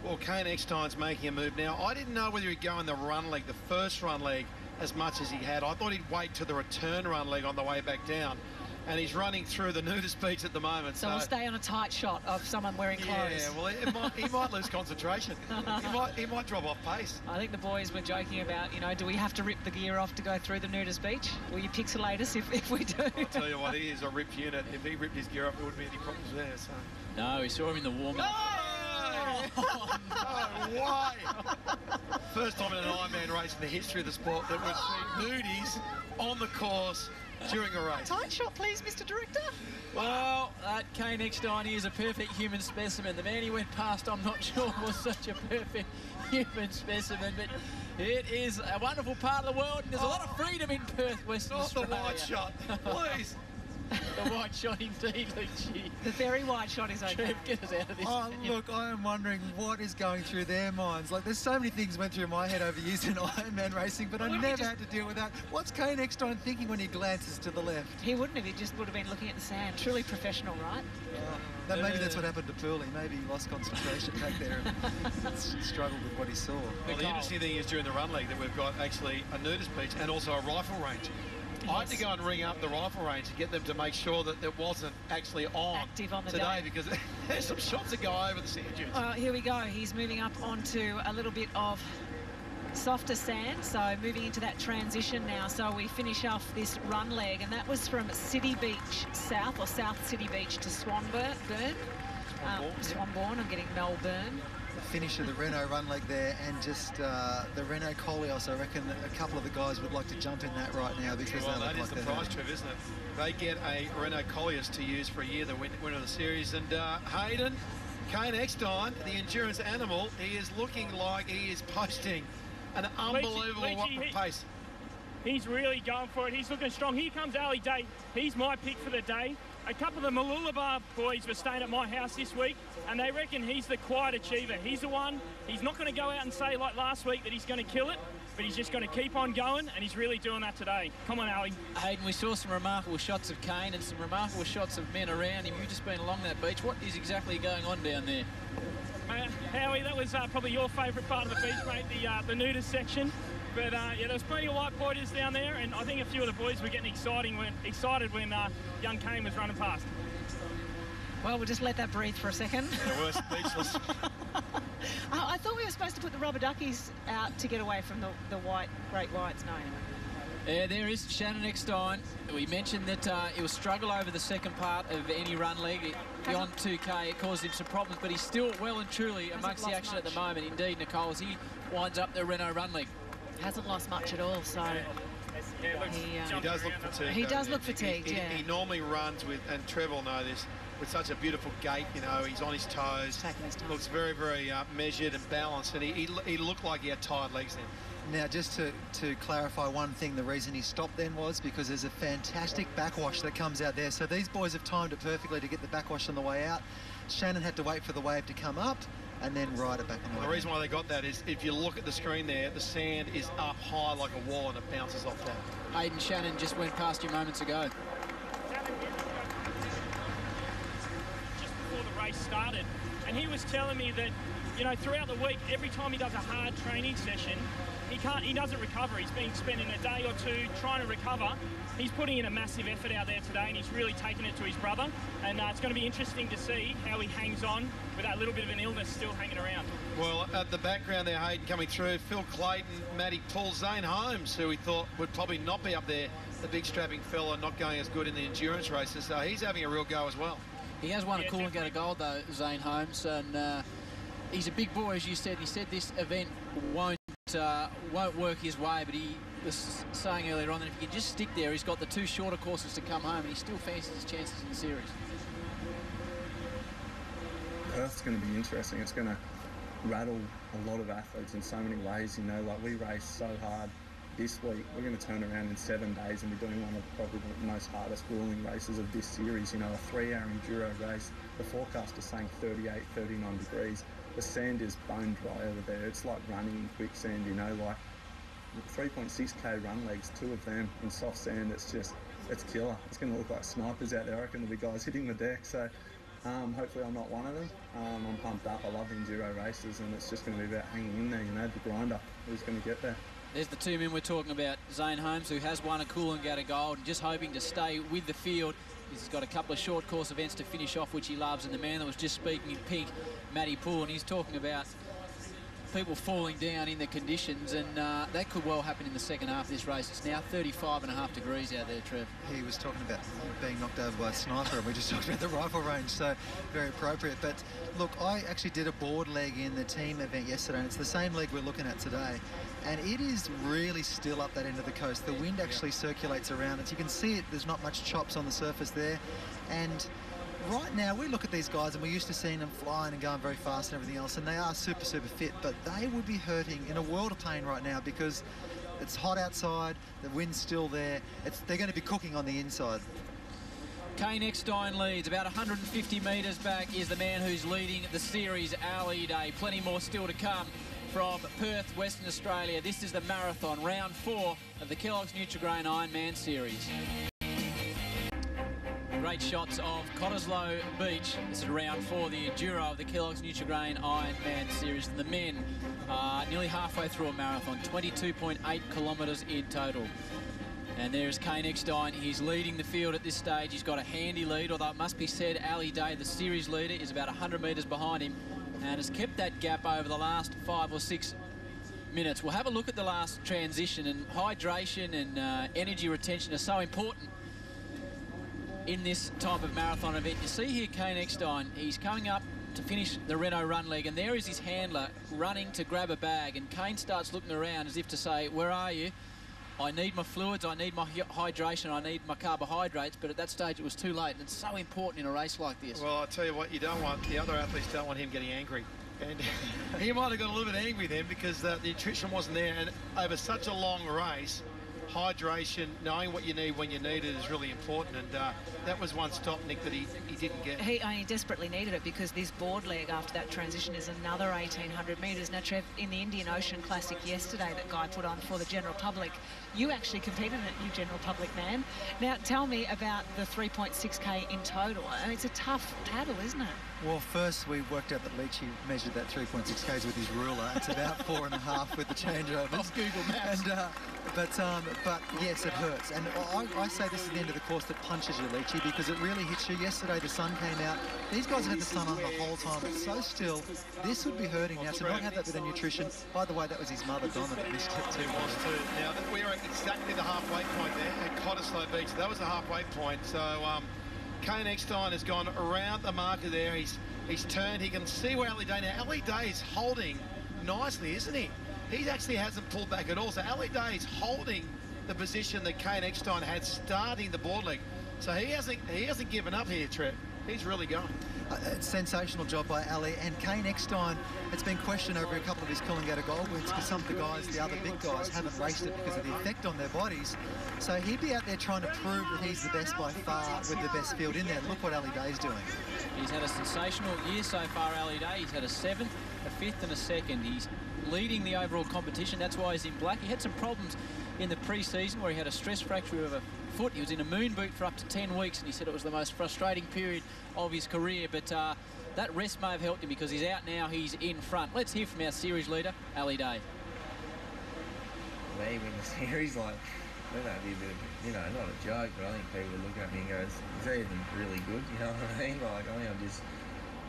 Well, Kane Eckstein's making a move now. I didn't know whether he'd go in the run leg, the first run leg, as much as he had. I thought he'd wait to the return run leg on the way back down. And he's running through the nudist beach at the moment. So we'll stay on a tight shot of someone wearing clothes. Yeah, well, he might lose concentration. He might drop off pace. I think the boys were joking about, you know, do we have to rip the gear off to go through the nudist beach? Will you pixelate us if we do? I'll tell you what, he is a ripped unit. If he ripped his gear off, there wouldn't be any problems there. So. No, we saw him in the warm-up. Oh, no way! First time in an Ironman race in the history of the sport that we've seen nudies on the course during a race. Tight shot, please, Mr. Director. Well, that Kane Eckstein is a perfect human specimen. The man he went past, I'm not sure was such a perfect human specimen, but it is a wonderful part of the world, and there's a lot of freedom in Perth, Western Australia. Not the wide shot, please. The wide shot indeed, Leachy. The very wide shot is okay. Trev, get us out of this. Oh, look, I am wondering what is going through their minds. Like, there's so many things went through my head over years in Ironman racing, but I never had to deal with that. What's Kane Eckstein thinking when he glances to the left? He wouldn't have. He just would have been looking at the sand. Truly professional, right? Maybe that's what happened to Pooley. Maybe he lost concentration back there and struggled with what he saw. Well, the interesting thing is during the run leg that we've got actually a nudist beach and also a rifle range. I had to go and ring up the rifle range to get them to make sure that it wasn't actually on active on the today day, because there's some shots that go over the sand dunes. Here we go. He's moving up onto a little bit of softer sand, so moving into that transition now. So we finish off this run leg, and that was from City Beach South, or South City Beach, to Swanbourne. Swanbourne, I'm getting Melbourne. The finish of the Renault run leg there, and just the Renault Coleos. I reckon a couple of the guys would like to jump in that right now, because well, they that look is like the prize, Trev, isn't it? They get a Renault Coleos to use for a year, the winner of the series. And Hayden, Kane Eckstein, the endurance animal, he is looking like he is posting an unbelievable pace. He's really going for it. He's looking strong. Here comes Ali Day. He's my pick for the day. A couple of the Mooloolaba boys were staying at my house this week, and they reckon he's the quiet achiever. He's the one. He's not going to go out and say, like last week, that he's going to kill it, but he's just going to keep on going, and he's really doing that today. Come on, Ali. Hayden, we saw some remarkable shots of Kane and some remarkable shots of men around him. You've just been along that beach. What is exactly going on down there? Howie, that was probably your favourite part of the beach, mate, the nudist section. But yeah, there was plenty of white pointers down there, and I think a few of the boys were getting excited when young Kane was running past. Well, we'll just let that breathe for a second. Yeah, we're speechless. I thought we were supposed to put the rubber duckies out to get away from the great whites. No, anyway. Yeah, there is Shannon Eckstein. We mentioned that it will struggle over the second part of any run leg. Beyond 2K, it caused him some problems, but he's still well and truly amongst the action at the moment. Indeed, Nicole, as he winds up the Renault run leg. Hasn't lost much at all, so he does look fatigued. He does look fatigued, yeah. He normally runs with, and Trev will know this, with such a beautiful gait. You know, he's on his toes. Taking his time. Looks very, very measured and balanced, and he looked like he had tired legs then. Now, just to clarify one thing, the reason he stopped then was because there's a fantastic backwash that comes out there. So these boys have timed it perfectly to get the backwash on the way out. Shannon had to wait for the wave to come up and then ride it back on the way. The reason why they got that is if you look at the screen there, the sand is up high like a wall and it bounces off that. Hayden, Shannon just went past you moments ago. Just before the race started, and he was telling me that, you know, throughout the week, every time he does a hard training session, he doesn't recover. He's been spending a day or two trying to recover. He's putting in a massive effort out there today, and he's really taken it to his brother. And it's going to be interesting to see how he hangs on with that little bit of an illness still hanging around. Well, at the background there, Hayden coming through, Phil Clayton, Matty Poole, Zane Holmes, who we thought would probably not be up there, the big strapping fella, not going as good in the endurance races. So he's having a real go as well. He has won a Coolangatta Gold, though, Zane Holmes, and he's a big boy, as you said. He said this event won't work his way, but he was saying earlier on that if he can just stick there, he's got the two shorter courses to come home, and he still fancies his chances in the series. Perth's going to be interesting. It's going to rattle a lot of athletes in so many ways. You know, like we raced so hard this week. We're going to turn around in 7 days and be doing one of probably the most hardest grueling races of this series. You know, a 3-hour enduro race. The forecast is saying 38, 39 degrees. The sand is bone dry over there. It's like running in quicksand, you know, like 3.6k run legs, 2 of them in soft sand. It's killer. It's going to look like snipers out there. I reckon there'll be guys hitting the deck. So hopefully I'm not one of them. I'm pumped up. I love enduro races, and it's just going to be about hanging in there, you know, the grinder. Who's going to get there? There's the two men we're talking about. Zane Holmes, who has won a Coolangatta Gold, and just hoping to stay with the field. He's got a couple of short course events to finish off, which he loves. And the man that was just speaking in pink, Matty Poole, and he's talking about people falling down in the conditions, and that could well happen in the second half of this race. It's now 35.5 degrees out there, Trev. He was talking about being knocked over by a sniper, and we just talked about the rifle range, so very appropriate. But look, I actually did a board leg in the team event yesterday, and it's the same leg we're looking at today. And it is really still up that end of the coast. The wind actually circulates around it. You can see it, there's not much chops on the surface there. And right now, we look at these guys and we're used to seeing them flying and going very fast and everything else, and they are super, super fit, but they would be hurting in a world of pain right now because it's hot outside, the wind's still there. They're going to be cooking on the inside. Kane Eckstein leads. About 150 metres back is the man who's leading the series, Ali Day. Plenty more still to come from Perth, Western Australia. This is the marathon, round 4 of the Kelloggs Nutri-Grain Ironman series. Great shots of Cottesloe Beach. This is round 4, the enduro of the Kelloggs Nutri-Grain Ironman series. And the men are nearly halfway through a marathon, 22.8 kilometres in total. And there's Kane Eckstein. He's leading the field at this stage. He's got a handy lead, although it must be said, Ali Day, the series leader, is about 100 metres behind him and has kept that gap over the last 5 or 6 minutes. We'll have a look at the last transition, and hydration and energy retention are so important in this type of marathon event. You see here Kane Eckstein, he's coming up to finish the Renault run leg, and there is his handler running to grab a bag, and Kane starts looking around as if to say, where are you? I need my fluids, I need my hydration, I need my carbohydrates, but at that stage it was too late, and it's so important in a race like this. Well, I'll tell you what, you don't want, the other athletes don't want him getting angry. And he might have got a little bit angry then because the nutrition wasn't there, and over such a long race, hydration, knowing what you need when you need it is really important, and that was one stop, Nick, that he didn't get. He desperately needed it because this board leg after that transition is another 1,800 metres. Now, Trev, in the Indian Ocean Classic yesterday that Guy put on for the general public, you actually competed in it, you general public man. Now, tell me about the 3.6K in total. I mean, it's a tough paddle, isn't it? Well, first we worked out that Leachy measured that 3.6 Ks with his ruler. It's about 4.5 with the changeovers. Off Google Maps. And, but yes, it hurts. And I say this is the end of the course that punches you, Leachy, because it really hits you. Yesterday the sun came out. These guys had the sun on the whole time. It's so still. This would be hurting now. To not have that bit of nutrition. By the way, that was his mother, Donna, that missed it too. It was too. Now, we are at exactly the halfway point there at Cottesloe Beach. That was the halfway point. So, Kane Eckstein has gone around the marker there. He's turned. He can see where Ali Day now. Ali Day is holding nicely, isn't he? He actually hasn't pulled back at all. So Ali Day is holding the position that Kane Eckstein had starting the board leg. So he hasn't given up here, Trev. He's really going. Sensational job by Ali, and Kane Eckstein. It's been questioned over a couple of his Coolangatta gold wins because some of the guys, the other big guys, haven't raced it because of the effect on their bodies. So he'd be out there trying to prove that he's the best by far with the best field in there. Look what Ali Day's doing. He's had a sensational year so far, Ali Day. He's had a 7th, a 5th and a 2nd. He's leading the overall competition. That's why he's in black. He had some problems in the pre-season where he had a stress fracture of a foot. He was in a moon boot for up to 10 weeks, and he said it was the most frustrating period of his career. But that rest may have helped him because he's out now. He's in front. Let's hear from our series leader, Ali Day. Me win the series, like, that'd be a bit of, not a joke, but I think people would look at me and go, is that even really good? You know what I mean? Like, I think I'm just,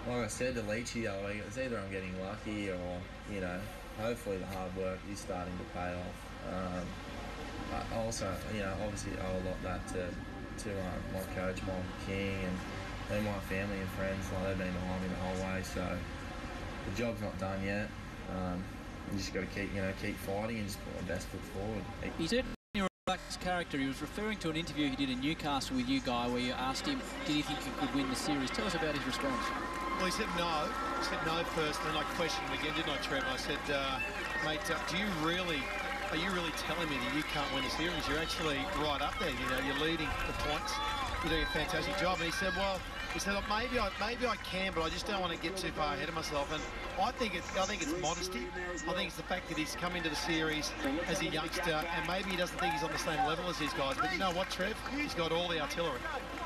like I said to Leachy, it's either I'm getting lucky or, hopefully the hard work is starting to pay off. I also, obviously owe a lot that to my coach, Mike King, and my family and friends. Like, they've been behind me the whole way, so the job's not done yet. You just got to keep fighting and just put my best foot forward. He said you're a relaxed character. He was referring to an interview he did in Newcastle with you, Guy, where you asked him, did he think he could win the series? Tell us about his response. Well, he said no. He said no first, and then I questioned him again, didn't I, Trevor? I said, mate, are you really telling me that you can't win the series? You're actually right up there. You're leading the points. You're doing a fantastic job. And he said, well, look, maybe I can, but I just don't want to get too far ahead of myself. And I think it's modesty. I think it's the fact that he's come into the series as a youngster, and maybe he doesn't think he's on the same level as these guys. But you know what, Trev? He's got all the artillery.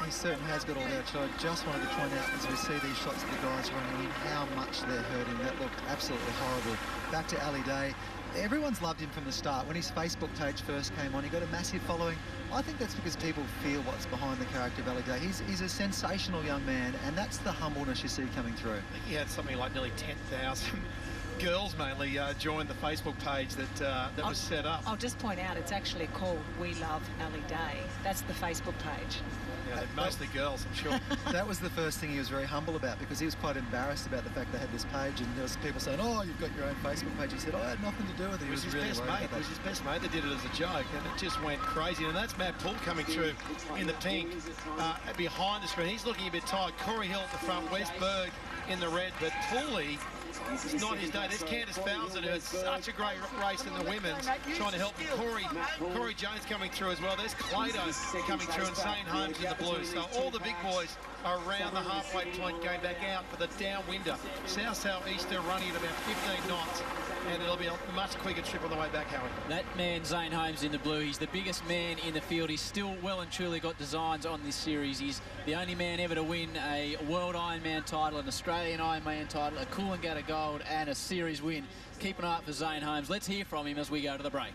He certainly has got all the artillery. Just wanted to point out, as we see these shots of the guys running in, how much they're hurting. That looked absolutely horrible. Back to Ali Day. Everyone's loved him from the start. When his Facebook page first came on, he got a massive following. I think that's because people feel what's behind the character of Ali Day. He's a sensational young man, and that's the humbleness you see coming through. I think he had something like nearly 10,000 girls mainly joined the Facebook page that was set up. I'll just point out it's actually called We Love Ali Day. That's the Facebook page. Yeah, mostly girls, I'm sure. That was the first thing he was very humble about, because he was quite embarrassed about the fact they had this page, and there was people saying, oh, you've got your own Facebook page. He said, I had nothing to do with it. It was his really best mate. It was his best mate that did it as a joke, and it just went crazy. And that's Matt Poole coming through in the pink behind the screen. He's looking a bit tired. Corey Hill at the front, Wes Berg in the red, but Pooley, it's not his day. There's Candice Fowler, who had such a great race in the women's, trying to help him. Corey Jones coming through as well. There's Clado coming through, and Zane Holmes in the blue. So all the big boys are around the halfway point, going back out for the downwinder. South-southeaster running at about 15 knots, and it'll be a much quicker trip on the way back, Howie. That man, Zane Holmes, in the blue, he's the biggest man in the field. He's still well and truly got designs on this series. He's the only man ever to win a World Ironman title, an Australian Ironman title, a Coolangatta Gold, and a series win. Keep an eye out for Zane Holmes. Let's hear from him as we go to the break.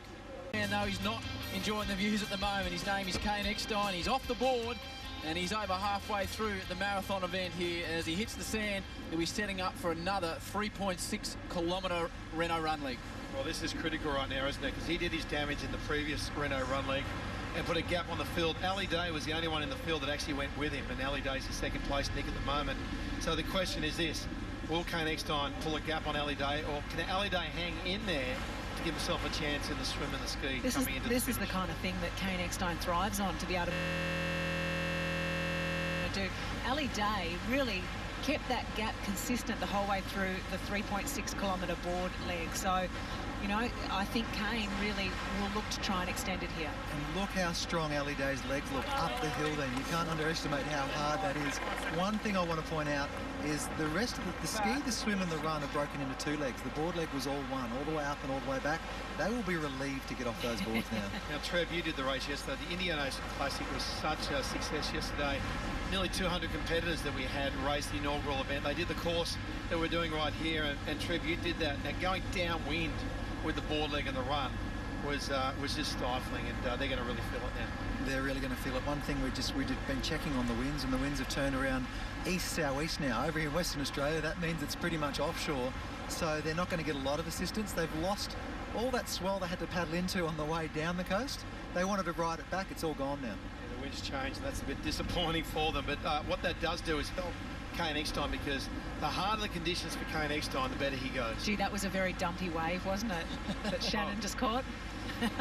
And no, he's not enjoying the views at the moment. His name is Kane Eckstein. He's off the board, and he's over halfway through the marathon event here. As he hits the sand, he'll be setting up for another 3.6 kilometre Renault run leg. Well, this is critical right now, isn't it? Because he did his damage in the previous Renault run league and put a gap on the field. Ali Day was the only one in the field that actually went with him, and Ali Day's in second place, Nick, at the moment. So the question is this: will Kane Eckstein pull a gap on Ali Day, or can Ali Day hang in there to give himself a chance in the swim and the ski coming into the finish? This is the kind of thing that Kane Eckstein thrives on, to be able to do. Ali Day really kept that gap consistent the whole way through the 3.6 kilometre board leg. So, you know, I think Kane really will look to try and extend it here. And look how strong Ali Day's legs look up the hill then. You can't underestimate how hard that is. One thing I want to point out is the rest of the ski, the swim and the run are broken into two legs. The board leg was all one, all the way up and all the way back. They will be relieved to get off those boards now. Now, Trev, you did the race yesterday. The Indian Ocean Classic was such a success yesterday. Nearly 200 competitors that we had race the inaugural event. They did the course that we're doing right here, and Trev, you did that. Now, going downwind with the board leg and the run was just stifling, and they're going to really feel it now. They're really going to feel it. One thing we've been checking on the winds, and the winds have turned around east-southeast now. Over here in Western Australia, that means it's pretty much offshore, so they're not going to get a lot of assistance. They've lost all that swell they had to paddle into on the way down the coast. They wanted to ride it back. It's all gone now. Yeah, the wind's changed. That's a bit disappointing for them, but what that does do is help Kane Eckstein, because the harder the conditions for Kane Eckstein, the better he goes. Gee, that was a very dumpy wave, wasn't it, that Shannon just caught?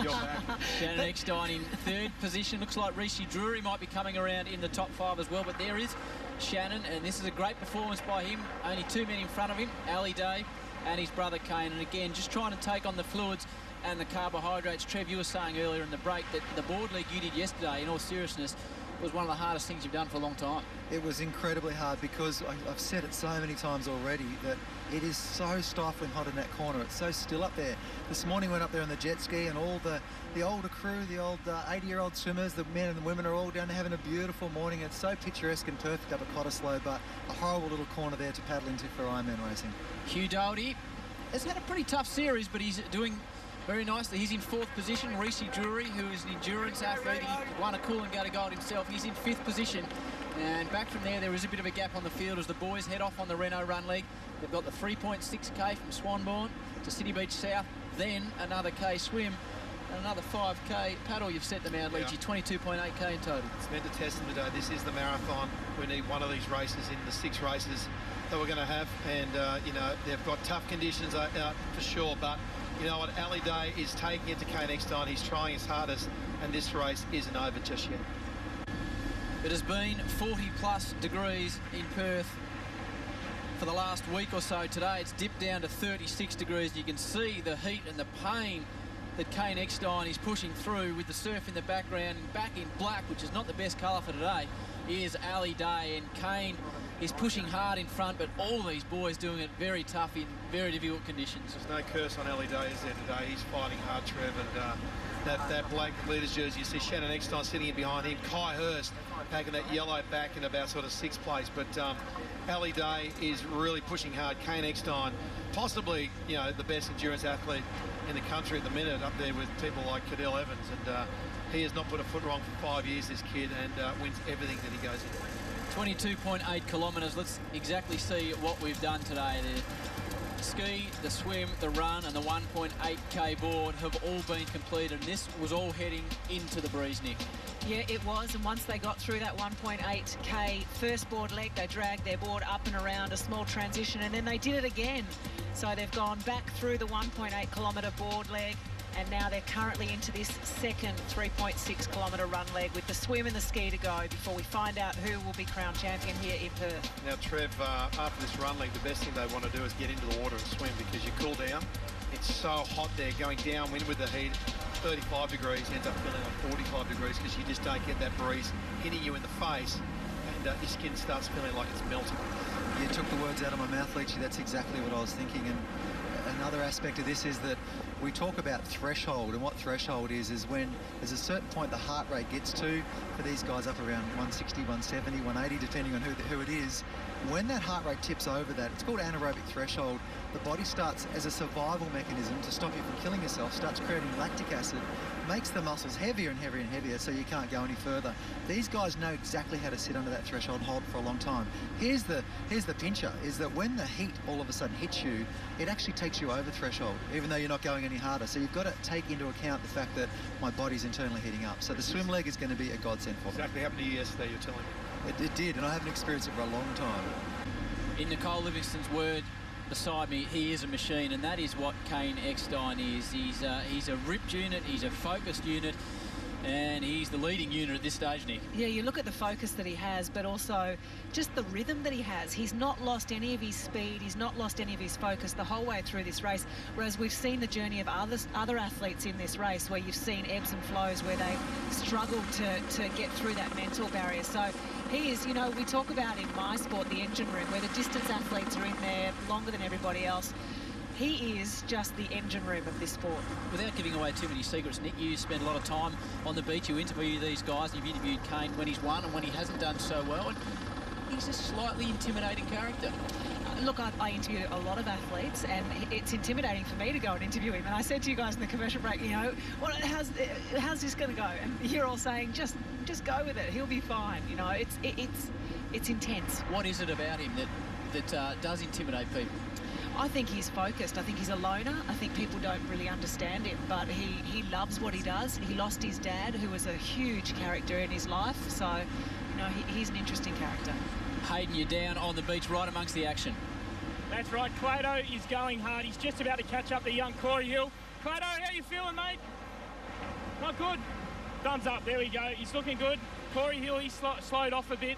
You're back. Shannon Eckstein in third position. Looks like Rishi Drury might be coming around in the top 5 as well, but there is Shannon, and this is a great performance by him. Only 2 men in front of him, Ali Day and his brother Kane, and again just trying to take on the fluids and the carbohydrates. Trev, you were saying earlier in the break that the board leg you did yesterday, in all seriousness, was one of the hardest things you've done for a long time. It was incredibly hard because I've said it so many times already that it is so stifling hot in that corner. It's so still up there. This morning went up there on the jet ski, and all the older crew, the old 80-year-old swimmers, the men and the women are all down there having a beautiful morning. It's so picturesque and perfect up at Cottesloe, but a horrible little corner there to paddle into for Ironman racing. Hugh Doherty has had a pretty tough series, but he's doing very nicely. He's in 4th position. Rishi Drury, who is an endurance athlete, he won a Coolangatta Gold himself. He's in 5th position. And back from there is a bit of a gap on the field as the boys head off on the Renault Run League. They've got the 3.6k from Swanbourne to City Beach South, then another K swim, and another 5k paddle. You've set them out, Leachy, 22.8k in total. It's meant to test them today. This is the marathon. We need one of these races in the 6 races that we're going to have, and you know, they've got tough conditions out for sure, but you know what, Ali Day is taking it to Kane Eckstein. He's trying his hardest, and this race isn't over just yet. It has been 40+ degrees in Perth for the last week or so. Today it's dipped down to 36 degrees. You can see the heat and the pain that Kane Eckstein is pushing through with the surf in the background. Back in black, which is not the best colour for today, is Ali Day, and Kane is pushing hard in front, but all these boys doing it very tough in very difficult conditions. There's no curse on Ali Day, is there, today? He's fighting hard, Trev, and that black leader's jersey, you see Shannon Eckstein sitting in behind him, Kai Hurst taking that yellow back in about sort of 6th place, but Ali Day is really pushing hard. Kane Eckstein, possibly, you know, the best endurance athlete in the country at the minute, up there with people like Cadell Evans, and he has not put a foot wrong for 5 years, this kid, and wins everything that he goes in. 22.8 kilometres. Let's exactly see what we've done today. The ski, the swim, the run and the 1.8k board have all been completed. This was all heading into the breeze, Nick. Yeah, it was, and once they got through that 1.8k first board leg, they dragged their board up and around a small transition, and then they did it again. So they've gone back through the 1.8 kilometre board leg, and now they're currently into this second 3.6 kilometre run leg with the swim and the ski to go before we find out who will be crowned champion here in Perth. Now, Trev, after this run leg, the best thing they want to do is get into the water and swim, because you cool down. It's so hot there, going downwind with the heat. 35 degrees, ends up feeling like 45 degrees because you just don't get that breeze hitting you in the face, and your skin starts feeling like it's melting. You took the words out of my mouth, Leachy. That's exactly what I was thinking. And another aspect of this is that we talk about threshold, and what threshold is when there's a certain point the heart rate gets to, for these guys up around 160, 170, 180, depending on who it is, When that heart rate tips over that, it's called anaerobic threshold, the body starts, as a survival mechanism to stop you from killing yourself, starts creating lactic acid, makes the muscles heavier and heavier and heavier so you can't go any further. These guys know exactly how to sit under that threshold and hold for a long time. Here's the pincher, is that when the heat all of a sudden hits you, it actually takes you over threshold, even though you're not going any harder. So you've got to take into account the fact that my body's internally heating up. So the swim leg is going to be a godsend for me. Exactly happened to you yesterday, you're telling me. It did, and I haven't experienced it for a long time. In Nicole Livingston's word beside me, he is a machine, and that is what Kane Eckstein is. He's a ripped unit, he's a focused unit, and he's the leading unit at this stage, Nick. Yeah, you look at the focus that he has, but also just the rhythm that he has. He's not lost any of his speed, he's not lost any of his focus the whole way through this race, whereas we've seen the journey of other athletes in this race where you've seen ebbs and flows where they struggle to get through that mental barrier. So he is, you know, we talk about in my sport the engine room where the distance athletes are in there longer than everybody else. He is just the engine room of this sport. Without giving away too many secrets, Nick, you spend a lot of time on the beach. You interview these guys, and you've interviewed Kane when he's won and when he hasn't done so well. And he's a slightly intimidating character. Look, I interview a lot of athletes, and it's intimidating for me to go and interview him. And I said to you guys in the commercial break, you know, how's this going to go? And you're all saying, just go with it. He'll be fine. You know, it's intense. What is it about him that does intimidate people? I think he's focused. I think he's a loner. I think people don't really understand him, but he loves what he does. He lost his dad, who was a huge character in his life. So, you know, he's an interesting character. Hayden, you're down on the beach right amongst the action. That's right, Clado is going hard. He's just about to catch up the young Corey Hill. Clado, how you feeling, mate? Not good. Thumbs up, there we go. He's looking good. Corey Hill, he's slowed off a bit.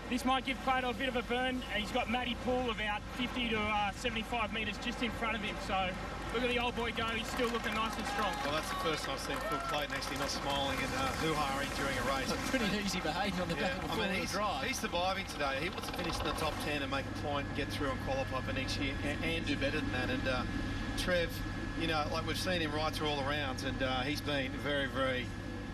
This might give Clado a bit of a burn. He's got Matty Poole about 50 to 75 metres just in front of him. So look at the old boy go. He's still looking nice and strong. Well, that's the first time I've seen Phil Clayton actually not smiling and hoo-haing during a race. Pretty easy behaving on the back of a four-wheel drive. He's surviving today. He wants to finish in the top 10 and make a point, get through and qualify for next year and do better than that. And Trev, you know, like we've seen him right through all the rounds, and he's been very, very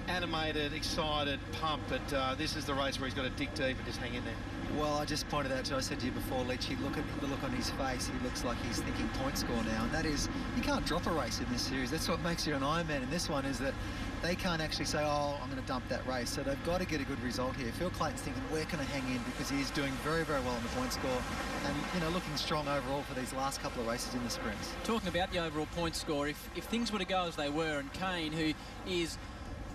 animated, excited, pumped, but this is the race where he's got to dig deep and just hang in there. Well, I just pointed out to you, I said to you before, Leach, look at the look on his face. He looks like he's thinking point score now, and that is, you can't drop a race in this series. That's what makes you an Ironman in this one, is that they can't actually say, oh, I'm going to dump that race. So they've got to get a good result here. Phil Clayton's thinking, where can I hang in? Because he's doing very, very well on the point score and, you know, looking strong overall for these last couple of races in the sprints. Talking about the overall point score, if things were to go as they were, and Kane, who is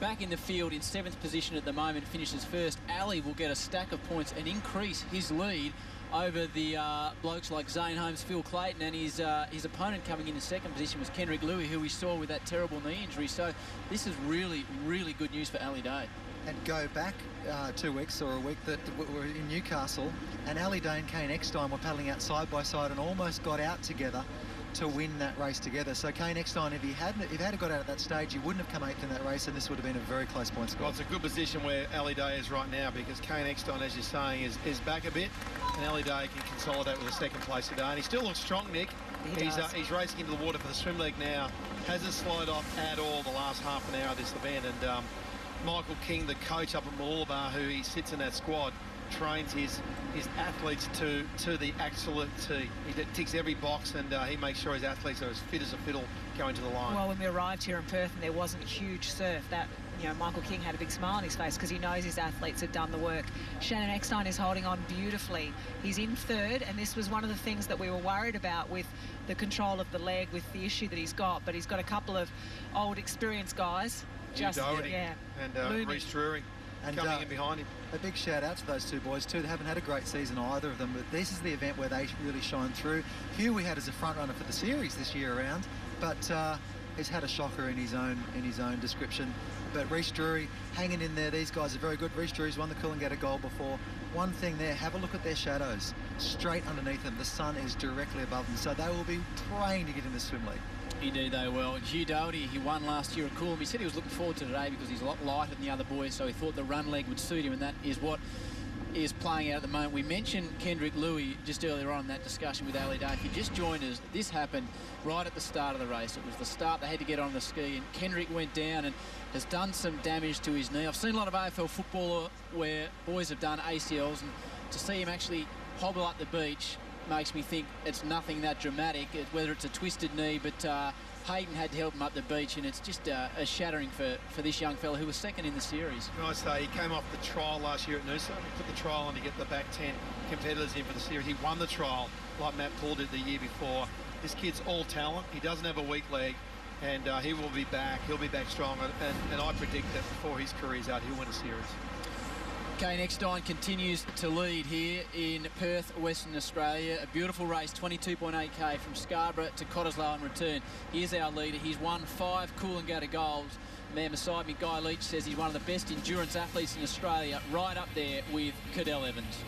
back in the field in 7th position at the moment, finishes first, Ali will get a stack of points and increase his lead over the blokes like Zane Holmes, Phil Clayton, and his opponent coming in 2nd position was Kendrick Louis, who we saw with that terrible knee injury. So this is really, really good news for Ali Day. And go back 2 weeks or a week that we're in Newcastle, and Ali Day and Kane Eckstein were paddling out side by side and almost got out together to win that race together. So Kane Eckstein, if he had got out at that stage, he wouldn't have come 8th in that race, and this would have been a very close point score. Well, it's a good position where Ali Day is right now, because Kane Eckstein, as you're saying, is back a bit, and Ali Day can consolidate with a 2nd place today. And he still looks strong, Nick. He's racing into the water for the swim leg now. Hasn't slowed off at all the last half an hour of this event. And Michael King, the coach up at Mooloolaba, who he sits in that squad, trains his athletes to the absolute T. He ticks every box, and he makes sure his athletes are as fit as a fiddle going to the line. Well, when we arrived here in Perth and there wasn't huge surf, that, you know, Michael King had a big smile on his face because he knows his athletes have done the work. Shannon Eckstein is holding on beautifully. He's in 3rd, and this was one of the things that we were worried about with the control of the leg, with the issue that he's got. But he's got a couple of old, experienced guys. And Reece Drury coming in behind him. A big shout out to those two boys too. They haven't had a great season, either of them, but this is the event where they really shine through. Hugh we had as a front runner for the series this year around, but he's had a shocker in his own description. But Reece Drury hanging in there. These guys are very good. Reece Drury's won the Coolangatta Gold before. One thing there, have a look at their shadows straight underneath them. The sun is directly above them, so they will be praying to get in the swim league. Indeed they will. Hugh Doherty, he won last year at Coolum. He said he was looking forward to today because he's a lot lighter than the other boys, so he thought the run leg would suit him, and that is what is playing out at the moment. We mentioned Kendrick Louis just earlier on in that discussion with Ali Day. If you just joined us, this happened right at the start of the race. It was the start. They had to get on the ski, and Kendrick went down and has done some damage to his knee. I've seen a lot of AFL football where boys have done ACLs, and to see him actually hobble up the beach makes me think it's nothing that dramatic, whether it's a twisted knee, but Hayden had to help him up the beach, and it's just a shattering for this young fella who was second in the series. Can I say, he came off the trial last year at Noosa. He put the trial on to get the back 10 competitors in for the series. He won the trial like Matt Poole did the year before. This kid's all talent. He doesn't have a weak leg, and he will be back. He'll be back strong, and I predict that before his career's out, he'll win a series. Kane Eckstein continues to lead here in Perth, Western Australia. A beautiful race, 22.8k from Scarborough to Cottesloe in return. Here's our leader. He's won 5 Coolangatta golds. The man beside me, Guy Leach, says he's one of the best endurance athletes in Australia, right up there with Cadell Evans.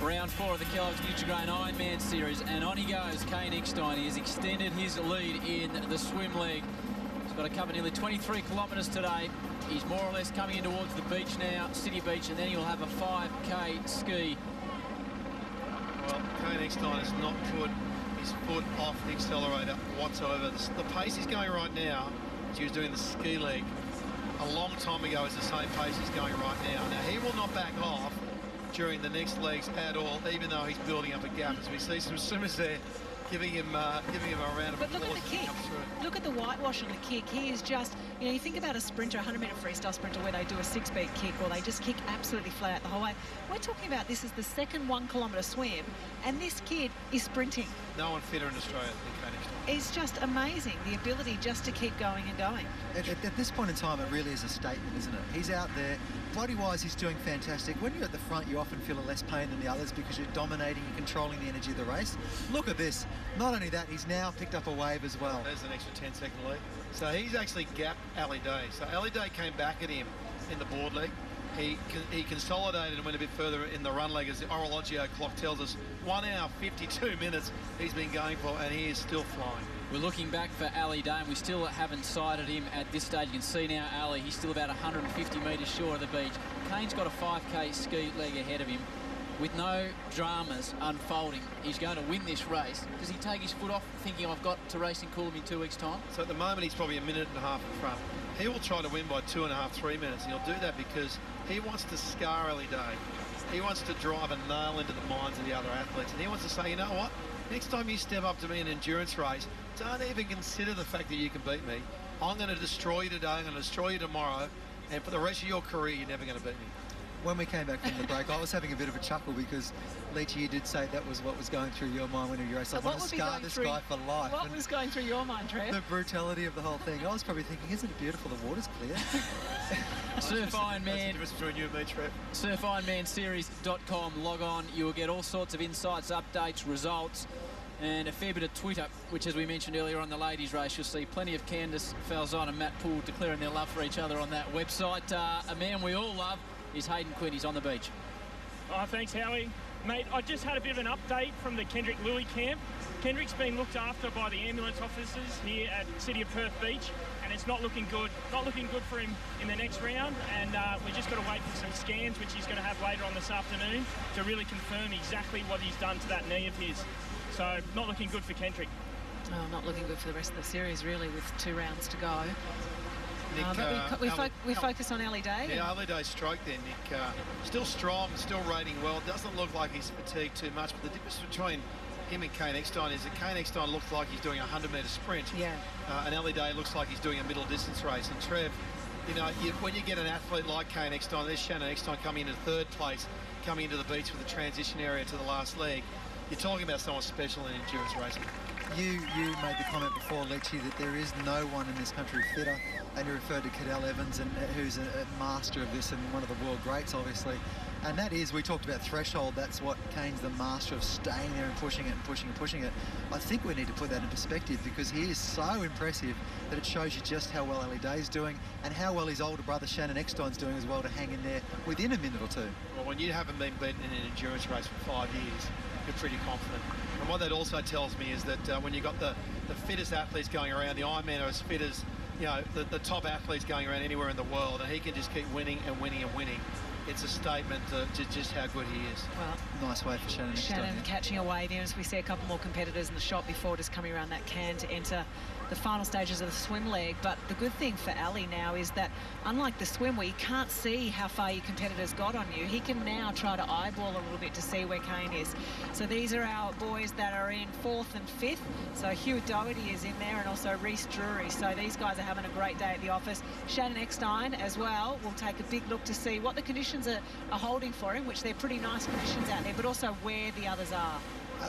Round 4 of the Kelloggs Nutri-Grain Ironman series, and on he goes, Kane Eckstein. He has extended his lead in the swim leg. He's got to cover nearly 23 kilometres today. He's more or less coming in towards the beach now, City Beach, and then he'll have a 5k ski. Well, Kane Eckstein has not put his foot off the accelerator whatsoever. The pace he's going right now, as he was doing the ski leg a long time ago, is the same pace he's going right now. Now, he will not back off during the next legs at all, even though he's building up a gap, as we see some swimmers there giving him a round of applause. But look at the kick. Look at the whitewash on the kick. He is just, you know, you think about a sprinter, a 100-metre freestyle sprinter, where they do a 6-beat kick or they just kick absolutely flat out the whole way. We're talking about this is the second 1-kilometre swim, and this kid is sprinting. No one fitter in Australia than Kane Eckstein. It's just amazing, the ability just to keep going and going. At this point in time, it really is a statement, isn't it? He's out there. Body-wise, he's doing fantastic. When you're at the front, you often feel a less pain than the others because you're dominating, you're controlling the energy of the race. Look at this. Not only that, he's now picked up a wave as well. There's an extra 10-second lead. So he's actually gapped Ali Day. So Ali Day came back at him in the board leg. He consolidated and went a bit further in the run leg, as the Orologio clock tells us. 1 hour, 52 minutes he's been going for, and he is still flying. We're looking back for Ali Day, and we still haven't sighted him at this stage. You can see now Ali, he's still about 150 metres short of the beach. Kane's got a 5k ski leg ahead of him. With no dramas unfolding, he's going to win this race. Does he take his foot off thinking, I've got to race in Coolum in 2 weeks' time? So at the moment, he's probably a minute and a half in front. He will try to win by 2.5, 3 minutes. And he'll do that because he wants to scar Ali Day. He wants to drive a nail into the minds of the other athletes. And he wants to say, you know what? Next time you step up to me in an endurance race, don't even consider the fact that you can beat me. I'm going to destroy you today, I'm going to destroy you tomorrow, and for the rest of your career, you're never going to beat me. When we came back from the break, I was having a bit of a chuckle because, Leachy, you did say that was what was going through your mind when you raced. I want to scar this guy for life. What was going through your mind, Trev? The brutality of the whole thing. I was probably thinking, isn't it beautiful? The water's clear. Surf Ironman. That's the difference between you and me, Trev. SurfIronmanSeries.com. Log on. You will get all sorts of insights, updates, results, and a fair bit of Twitter, which, as we mentioned earlier on the ladies' race, you'll see plenty of Candice Falzon and Matt Poole declaring their love for each other on that website. A man we all love is Hayden Quinn. He's on the beach. Oh, thanks, Howie. Mate, I just had a bit of an update from the Kendrick Louis camp. Kendrick's been looked after by the ambulance officers here at City of Perth Beach, and it's not looking good. Not looking good for him in the next round, and we just got to wait for some scans, which he's going to have later on this afternoon, to really confirm exactly what he's done to that knee of his. So, not looking good for Kendrick. Oh, not looking good for the rest of the series, really, with 2 rounds to go. Nick, but we focus on Ali Day. Yeah, Ali Day's stroke there, Nick. Still strong, still rating well. Doesn't look like he's fatigued too much, but the difference between him and Kane Eckstein is that Kane Eckstein looks like he's doing a 100-metre sprint. Yeah. And Ali Day looks like he's doing a middle distance race. And Trev, you know, when you get an athlete like Kane Eckstein, there's Shannon Eckstein coming into 3rd place, coming into the beach with the transition area to the last leg. You're talking about someone special in endurance racing. You made the comment before, Leachy, that there is no one in this country fitter, and you referred to Cadell Evans, who's a master of this and one of the world greats, obviously. And that is, we talked about threshold, that's what Kane's the master of, staying there and pushing it and pushing and pushing it. I think we need to put that in perspective because he is so impressive that it shows you just how well Ali Day's doing and how well his older brother Shannon Eckstein's doing as well to hang in there within a minute or two. Well, when you haven't been beaten in an endurance race for 5 years, you're pretty confident. And what that also tells me is that when you've got the fittest athletes going around, the Ironman are as fit as, you know, the top athletes going around anywhere in the world, and he can just keep winning and winning and winning. It's a statement to just how good he is. Well, nice way for Shannon. Shannon catching a wave here as we see a couple more competitors in the shot before just coming around that can to enter the final stages of the swim leg. But the good thing for Ali now is that unlike the swim where you can't see how far your competitors got on you, he can now try to eyeball a little bit to see where Kane is. So these are our boys that are in 4th and 5th. So Hugh Doherty is in there and also Reece Drury. So these guys are having a great day at the office. Shannon Eckstein as well will take a big look to see what the conditions are holding for him, which they're pretty nice conditions out there, but also where the others are.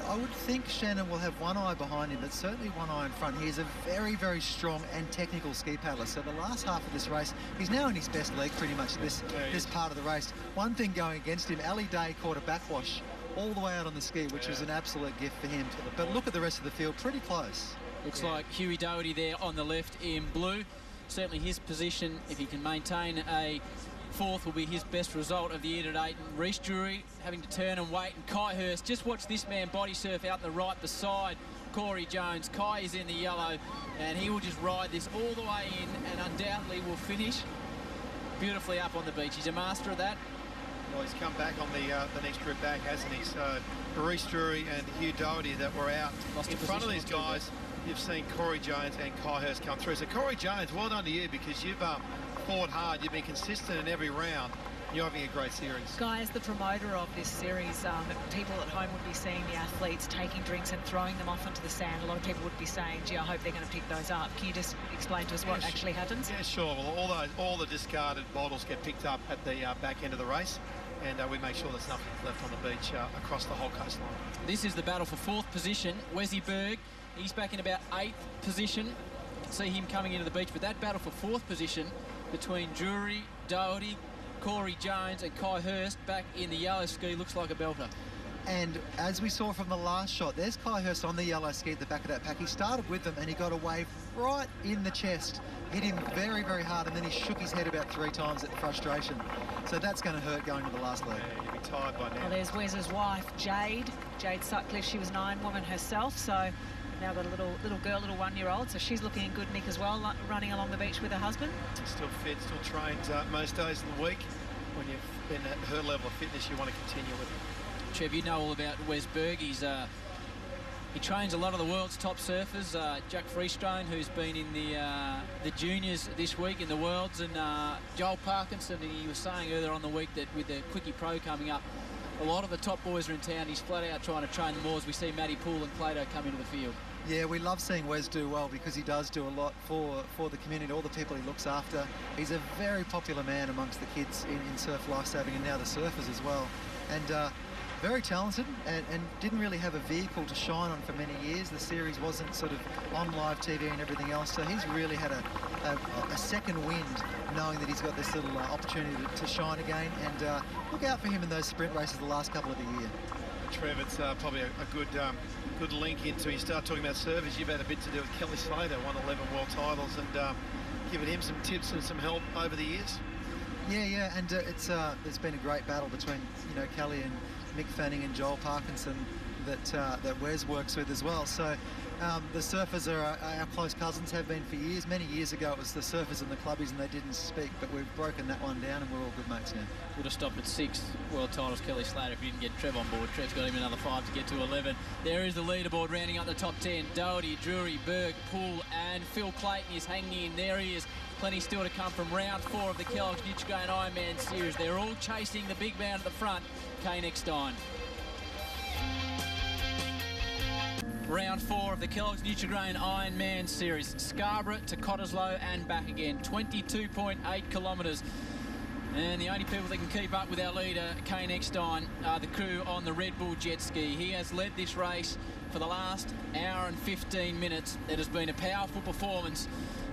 I would think Shannon will have one eye behind him, but certainly one eye in front. He is a very, very strong and technical ski paddler. So the last half of this race, he's now in his best leg pretty much this part of the race. One thing going against him, Ali Day caught a backwash all the way out on the ski, which was an absolute gift for him. But look at the rest of the field, pretty close. Looks like Huey Doherty there on the left in blue. Certainly his position, if he can maintain a 4th, will be his best result of the year to date. And Reece Drury having to turn and wait. And Kai Hurst, just watch this man body surf out the right beside Corey Jones. Kai is in the yellow, and he will just ride this all the way in and undoubtedly will finish beautifully up on the beach. He's a master of that. Well, he's come back on the next trip back, hasn't he? So Reece Drury and Hugh Doherty that were out in front of these guys. You've seen Corey Jones and Kai Hurst come through. So Corey Jones, well done to you, because you've fought hard. You've been consistent in every round. You're having a great series. Guy, as the promoter of this series, people at home would be seeing the athletes taking drinks and throwing them off onto the sand. A lot of people would be saying, gee, I hope they're going to pick those up. Can you just explain to us what actually happens? Yeah, sure. Well, all the discarded bottles get picked up at the back end of the race, and we make sure there's nothing left on the beach across the whole coastline. This is the battle for 4th position. Wesley Berg, he's back in about 8th position. You can see him coming into the beach, but that battle for 4th position between Drury, Doherty, Corey Jones and Kai Hurst back in the yellow ski looks like a belter. And as we saw from the last shot, there's Kai Hurst on the yellow ski at the back of that pack. He started with them and he got a wave right in the chest. Hit him very, very hard, and then he shook his head about 3 times at frustration. So that's going to hurt going to the last leg. Yeah, you'll be tired by now. Well, there's Wes's wife, Jade Sutcliffe. She was an Ironwoman herself, so now got a little girl, little 1-year-old, so she's looking in good nick as well, running along the beach with her husband. Still fit, still trained most days of the week. When you've been at her level of fitness, you want to continue with it. Trev, you know all about Wes Berg. He trains a lot of the world's top surfers. Jack Freestone, who's been in the juniors this week in the Worlds, and Joel Parkinson. He was saying earlier on the week that with the Quickie Pro coming up, a lot of the top boys are in town. He's flat out trying to train them more as we see Matty Poole and Plato come into the field. Yeah, we love seeing Wes do well because he does do a lot for the community, all the people he looks after. He's a very popular man amongst the kids in surf lifesaving and now the surfers as well. And very talented and didn't really have a vehicle to shine on for many years. The series wasn't sort of on live TV and everything else, so he's really had a second wind knowing that he's got this little opportunity to shine again. And look out for him in those sprint races the last couple of the year. Trev, it's probably a good link into, you start talking about surfers, you've had a bit to do with Kelly Slater, won 11 world titles, and given him some tips and some help over the years. Yeah, and there's been a great battle between Kelly and Mick Fanning and Joel Parkinson that Wes works with as well. So the surfers are our close cousins, have been for years. Many years ago it was the surfers and the clubbies and they didn't speak, but we've broken that one down and we're all good mates now. Would have stopped at 6 world titles, Kelly Slater, if he didn't get Trev on board. Trev's got him another 5 to get to 11. There is the leaderboard rounding up the top 10. Doherty, Drury, Berg, Poole and Phil Clayton is hanging in. There he is. Plenty still to come from round 4 of the Kelloggs Nutri-Grain Ironman series. They're all chasing the big man at the front, Kane Eckstein. Round 4 of the Kelloggs Nutri-Grain Ironman series. Scarborough to Cottesloe and back again. 22.8 kilometres. And the only people that can keep up with our leader, Kane Eckstein, are the crew on the Red Bull jet ski. He has led this race for the last hour and 15 minutes. It has been a powerful performance.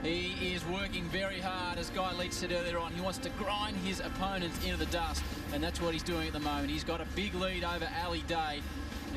He is working very hard, as Guy Leach said earlier on. He wants to grind his opponents into the dust, and that's what he's doing at the moment. He's got a big lead over Ali Day,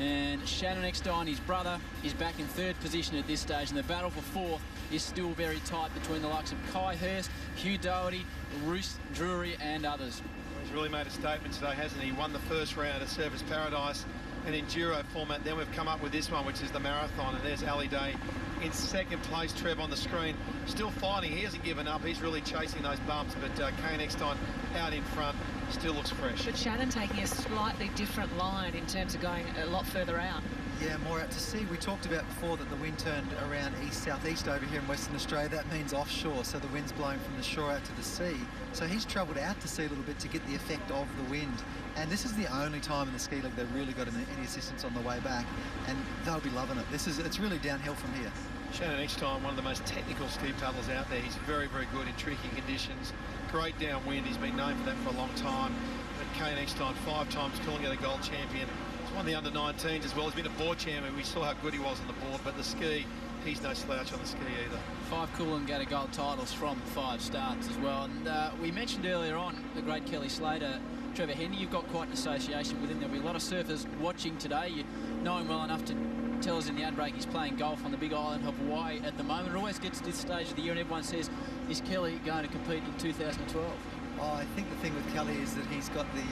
and Shannon Eckstein, his brother, is back in 3rd position at this stage, and the battle for 4th is still very tight between the likes of Kai Hurst, Hugh Doherty, Reece Drury and others. He's really made a statement today, hasn't he? He won the first round at Surfers Paradise, an enduro format. Then we've come up with this one, which is the marathon, and there's Ali Day in 2nd place. Trev on the screen, still fighting. He hasn't given up. He's really chasing those bumps, but Kane Eckstein out in front. still looks fresh. But Shannon taking a slightly different line in terms of going a lot further out. Yeah, more out to sea. We talked about before that the wind turned around east-southeast over here in Western Australia. That means offshore, so the wind's blowing from the shore out to the sea. So he's travelled out to sea a little bit to get the effect of the wind. And this is the only time in the ski league they've really got any assistance on the way back. And they'll be loving it. It's really downhill from here. Shannon Eckstein, one of the most technical ski paddlers out there. He's very, very good in tricky conditions. Great downwind. He's been known for that for a long time. But Kane Eckstein, 5 times Coolangatta gold champion. He's won the under-19s as well. He's been a board champion. We saw how good he was on the board. But the ski, he's no slouch on the ski either. 5 Coolangatta gold titles from 5 starts as well. And we mentioned earlier on the great Kelly Slater, Trevor Hendy. You've got quite an association with him. There'll be a lot of surfers watching today. You know him well enough to tell us in the ad break he's playing golf on the big island of Hawaii at the moment. It always gets to this stage of the year and everyone says, is Kelly going to compete in 2012? Oh, I think the thing with Kelly is that he's got the...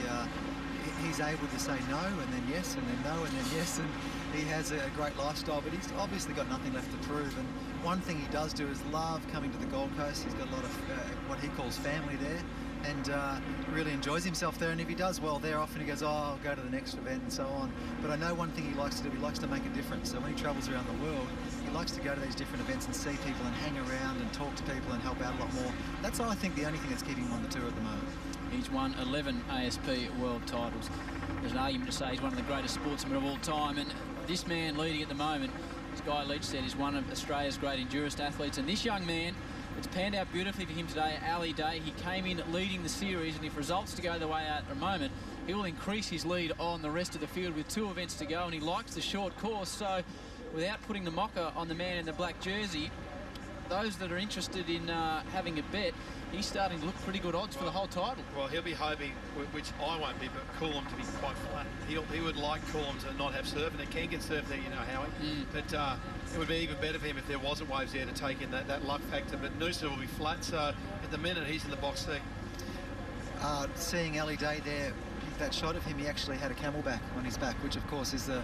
he's able to say no and then yes and then no and then yes, and he has a great lifestyle, but he's obviously got nothing left to prove. And one thing he does do is love coming to the Gold Coast. He's got a lot of what he calls family there, and really enjoys himself there. And if he does well there, often he goes, oh, I'll go to the next event and so on. But I know one thing he likes to do, he likes to make a difference. So when he travels around the world, he likes to go to these different events and see people and hang around and talk to people and help out a lot more. That's, I think, the only thing that's keeping him on the tour at the moment. He's won 11 ASP world titles. There's an argument to say he's one of the greatest sportsmen of all time. And this man leading at the moment, as Guy Leach said, is one of Australia's great endurance athletes. And this young man, it's panned out beautifully for him today, Ali Day. He came in leading the series, and if results to go the way out at the moment, he will increase his lead on the rest of the field with 2 events to go, and he likes the short course. So without putting the mocker on the man in the black jersey, those that are interested in having a bet, he's starting to look pretty good odds for the whole title. Well, he'll be hoping, which I won't be, but Coolum to be quite flat. He would like Coolum to not have surf, and it can get surf there, you know, Howie. But it would be even better for him if there wasn't waves there to take in that luck factor. But Noosa will be flat, so at the minute he's in the box seat. Seeing Ali Day there, that shot of him, he actually had a camelback on his back, which of course is the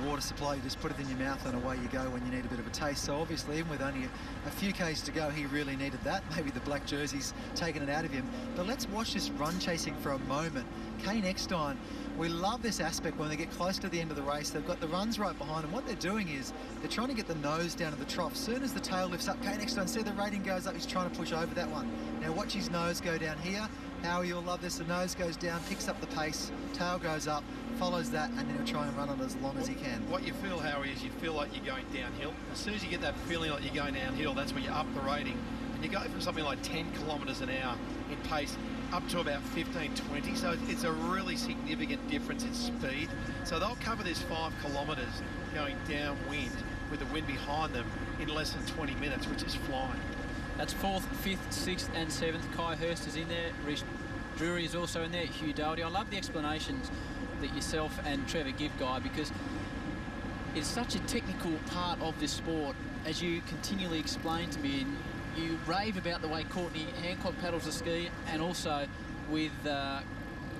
water supply. You just put it in your mouth and away you go when you need a bit of a taste. So obviously, even with only a few Ks to go, he really needed that. Maybe the black jersey's taken it out of him. But let's watch this run chasing for a moment. Kane Eckstein, we love this aspect when they get close to the end of the race. They've got the runs right behind them. What they're doing is they're trying to get the nose down to the trough. As soon as the tail lifts up, Kane Eckstein, see the rating goes up, he's trying to push over that one. Now watch his nose go down here. Howie, you'll love this. The nose goes down, picks up the pace, tail goes up, follows that, and then he'll try and run it as long as he can. What you feel, Howie, is you feel like you're going downhill. As soon as you get that feeling like you're going downhill, that's when you up the rating. And you go from something like 10 kilometres an hour in pace up to about 15, 20. So it's a really significant difference in speed. So they'll cover this 5 kilometres going downwind with the wind behind them in less than 20 minutes, which is flying. That's 4th, 5th, 6th and 7th. Kai Hurst is in there. Rhys Drury is also in there. Hugh Doherty. I love the explanations that yourself and Trevor give, Guy, because it's such a technical part of this sport, as you continually explain to me. And you rave about the way Courtney Hancock paddles the ski, and also with the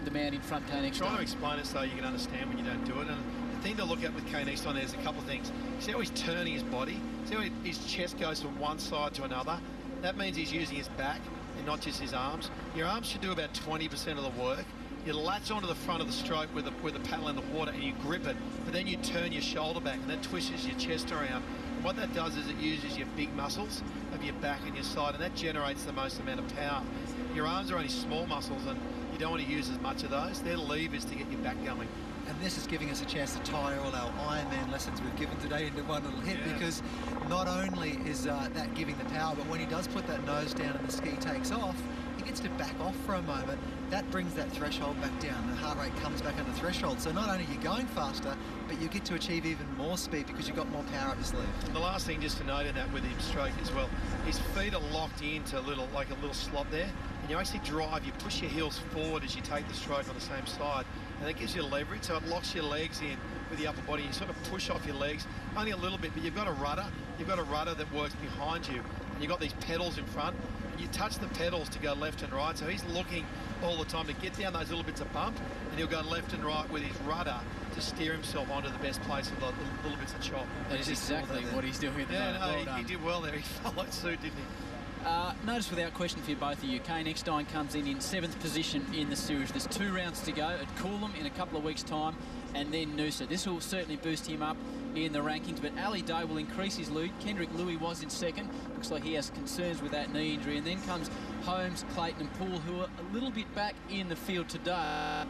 man in front, Kane Eckstein. Trying to explain it so you can understand when you don't do it. And the thing to look at with Kane Eckstein, there's a couple of things. See how he's turning his body? See how his chest goes from one side to another? That means he's using his back and not just his arms. Your arms should do about 20% of the work. You latch onto the front of the stroke with the paddle in the water and you grip it, but then you turn your shoulder back and that twists your chest around. And what that does is it uses your big muscles of your back and your side, and that generates the most amount of power. Your arms are only small muscles, and you don't want to use as much of those. They're levers to get your back going. And this is giving us a chance to tie all our Ironman lessons we've given today into one little hit, because not only is that giving the power, but when he does put that nose down and the ski takes off, he gets to back off for a moment. That brings that threshold back down. The heart rate comes back under threshold. So not only are you going faster, but you get to achieve even more speed because you've got more power up your sleeve. And the last thing just to note in that with him stroke as well, his feet are locked into a little slot there, and you actually drive, you push your heels forward as you take the stroke on the same side, and that gives you leverage, so it locks your legs in with the upper body. You sort of push off your legs, only a little bit, but you've got a rudder. You've got a rudder that works behind you, and you've got these pedals in front, and you touch the pedals to go left and right, so he's looking all the time to get down those little bits of bump, and he'll go left and right with his rudder to steer himself onto the best place with the little bits of chop. That is exactly what he's doing at the moment. He did well there. He followed suit, didn't he? Notice without question for you, both of you, Kane Eckstein comes in 7th position in the series. There's 2 rounds to go at Coolum in a couple of weeks' time, and then Noosa. This will certainly boost him up in the rankings, but Ali Day will increase his lead. Kendrick Louis was in 2nd. Looks like he has concerns with that knee injury. And then comes Holmes, Clayton and Poole, who are a little bit back in the field today.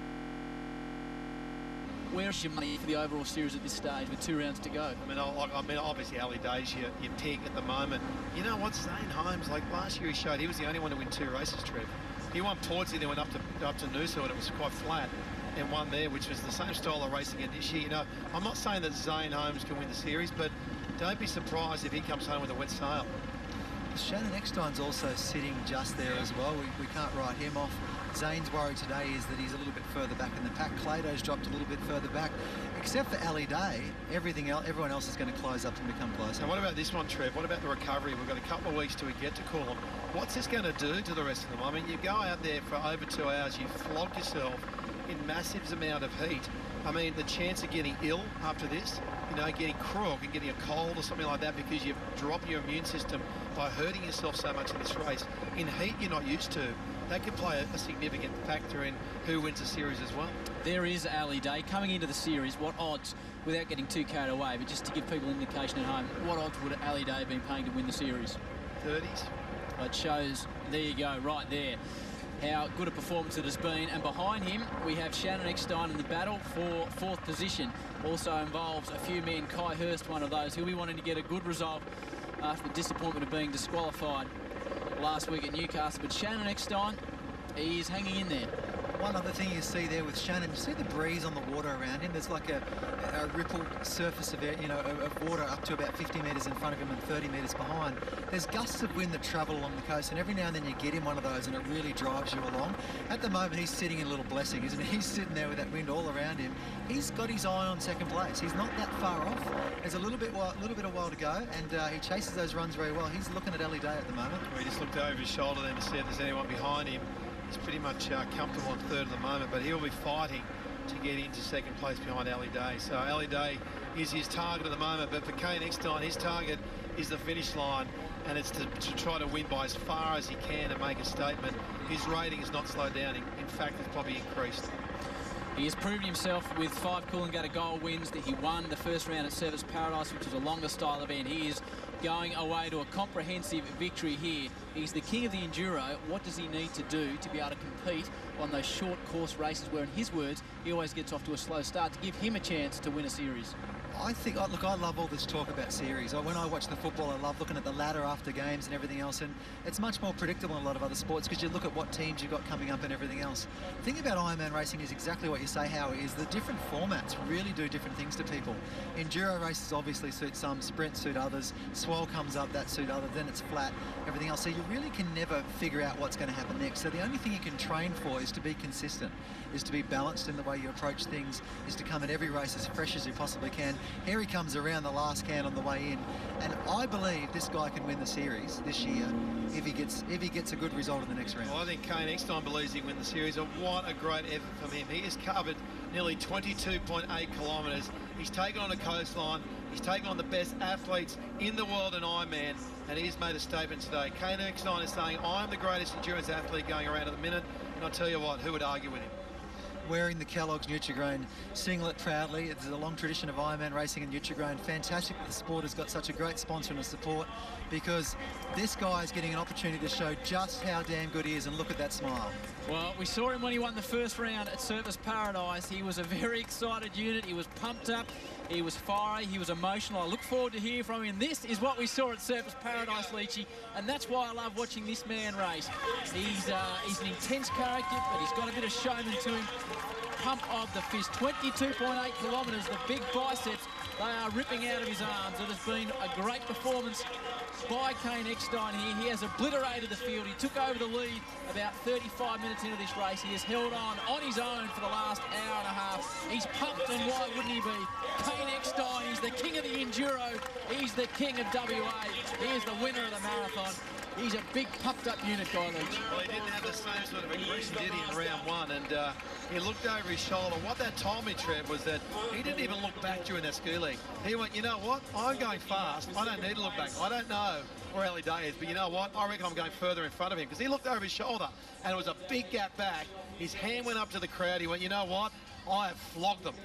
Where's your money for the overall series at this stage with 2 rounds to go? I mean, obviously Ali Day's your pick at the moment. You know what, Zane Holmes, like last year he showed he was the only one to win 2 races, Trev. He won Portsea, then went up to Noosa, and it was quite flat, and won there, which was the same style of racing again this year. You know, I'm not saying that Zane Holmes can win the series, but don't be surprised if he comes home with a wet sail. Shannon Eckstein's also sitting just there as well. We can't write him off. Zane's worry today is that he's a little bit further back in the pack. Clado's dropped a little bit further back. Except for Ali Day, everyone else is going to close up and become closer. And what about this one, Trev? What about the recovery? We've got a couple of weeks till we get to Coolum. What's this going to do to the rest of them? I mean, you go out there for over 2 hours, you flog yourself in massive amount of heat. I mean, the chance of getting ill after this, you know, getting crook and getting a cold or something like that because you've dropped your immune system by hurting yourself so much in this race. In heat you're not used to, that could play a significant factor in who wins the series as well. There is Ali Day coming into the series. What odds, without getting too carried away, but just to give people an indication at home, what odds would Ali Day have been paying to win the series? 30s. It shows, there you go, right there, how good a performance it has been. And behind him, we have Shannon Eckstein in the battle for 4th position. Also involves a few men, Kai Hurst, one of those. He'll be wanting to get a good result after the disappointment of being disqualified last week at Newcastle. But Shannon Eckstein, he is hanging in there. One other thing you see there with Shannon, you see the breeze on the water around him. There's like a rippled surface of air, you know, of water up to about 50 metres in front of him and 30 metres behind. There's gusts of wind that travel along the coast, and every now and then you get him one of those and it really drives you along. At the moment he's sitting in a little blessing, isn't he? He's sitting there with that wind all around him. He's got his eye on 2nd place. He's not that far off. There's a little bit of while to go, and he chases those runs very well. He's looking at Ali Day at the moment. He just looked over his shoulder then to see if there's anyone behind him. He's pretty much comfortable on 3rd at the moment, but he'll be fighting to get into 2nd place behind Ali Day. So Ali Day is his target at the moment, but for Kane Eckstein, his target is the finish line, and it's to try to win by as far as he can and make a statement. His rating has not slowed down. In fact, it's probably increased. He has proven himself with 5 Coolangatta Gold wins that he won the first round at Surfers Paradise, which was a longer style event. He is going away to a comprehensive victory here. He's the king of the enduro. What does he need to do to be able to compete on those short course races where, in his words, he always gets off to a slow start to give him a chance to win a series? I think, look, I love all this talk about series. When I watch the football, I love looking at the ladder after games and everything else, and it's much more predictable in a lot of other sports because you look at what teams you've got coming up and everything else. The thing about Ironman racing is exactly what you say, Howie, is the different formats really do different things to people. Enduro races obviously suit some, sprint suit others, swell comes up, that suit others, then it's flat, everything else. So you really can never figure out what's going to happen next. So the only thing you can train for is to be consistent, is to be balanced in the way you approach things, is to come at every race as fresh as you possibly can. Here he comes around the last can on the way in, and I believe this guy can win the series this year if he gets a good result in the next round. Well, I think Kane Eckstein believes he can win the series, and what a great effort from him. He has covered nearly 22.8 kilometres. He's taken on a coastline. He's taken on the best athletes in the world in Ironman, and he's made a statement today. Kane Eckstein is saying, I'm the greatest endurance athlete going around at the minute, and I'll tell you what, who would argue with him? Wearing the Kelloggs Nutri-Grain singlet proudly. It's a long tradition of Ironman racing and Nutri-Grain. Fantastic that the sport has got such a great sponsor and a support, because this guy is getting an opportunity to show just how damn good he is, and look at that smile. Well, we saw him when he won the first round at Surfers Paradise. He was a very excited unit. He was pumped up. He was fiery. He was emotional. I look forward to hearing from him. This is what we saw at Surfers Paradise, Leachy, and that's why I love watching this man race. He's an intense character, but he's got a bit of showman to him. Pump of the fist. 22.8 kilometres. The big biceps, they are ripping out of his arms. It has been a great performance by Kane Eckstein here. He has obliterated the field. He took over the lead about 35 minutes into this race. He has held on his own for the last hour and a half. He's pumped, and why wouldn't he be? Kane Eckstein, he's the king of the enduro. He's the king of WA. He is the winner of the marathon. He's a big, puffed-up unit, Guy Leach. Well, he didn't have the same sort of aggression, did he, in round one? And he looked over his shoulder. What that told me, Trev, was that he didn't even look back during that ski league. He went, you know what? I'm going fast. I don't need to look back. I don't know where Ali Day is, but you know what? I reckon I'm going further in front of him, because he looked over his shoulder, and it was a big gap back. His hand went up to the crowd. He went, you know what? I have flogged them.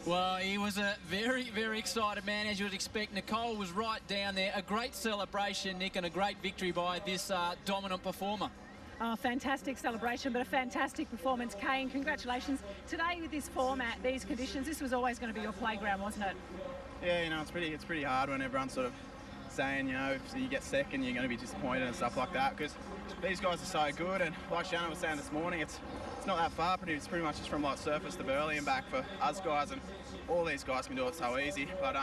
Well, he was a very, very excited man, as you would expect. Nicole was right down there. A great celebration, Nick, and a great victory by this dominant performer. Oh, fantastic celebration, but a fantastic performance. Kane, congratulations. Today with this format, these conditions, this was always going to be your playground, wasn't it? Yeah, you know, it's pretty hard when everyone's sort of saying, you know, if you get second, you're going to be disappointed and stuff like that, because these guys are so good. And like Shannon was saying this morning, it's not that far, but it's pretty much just from like surface to Burley and back for us guys, and all these guys can do it so easy. But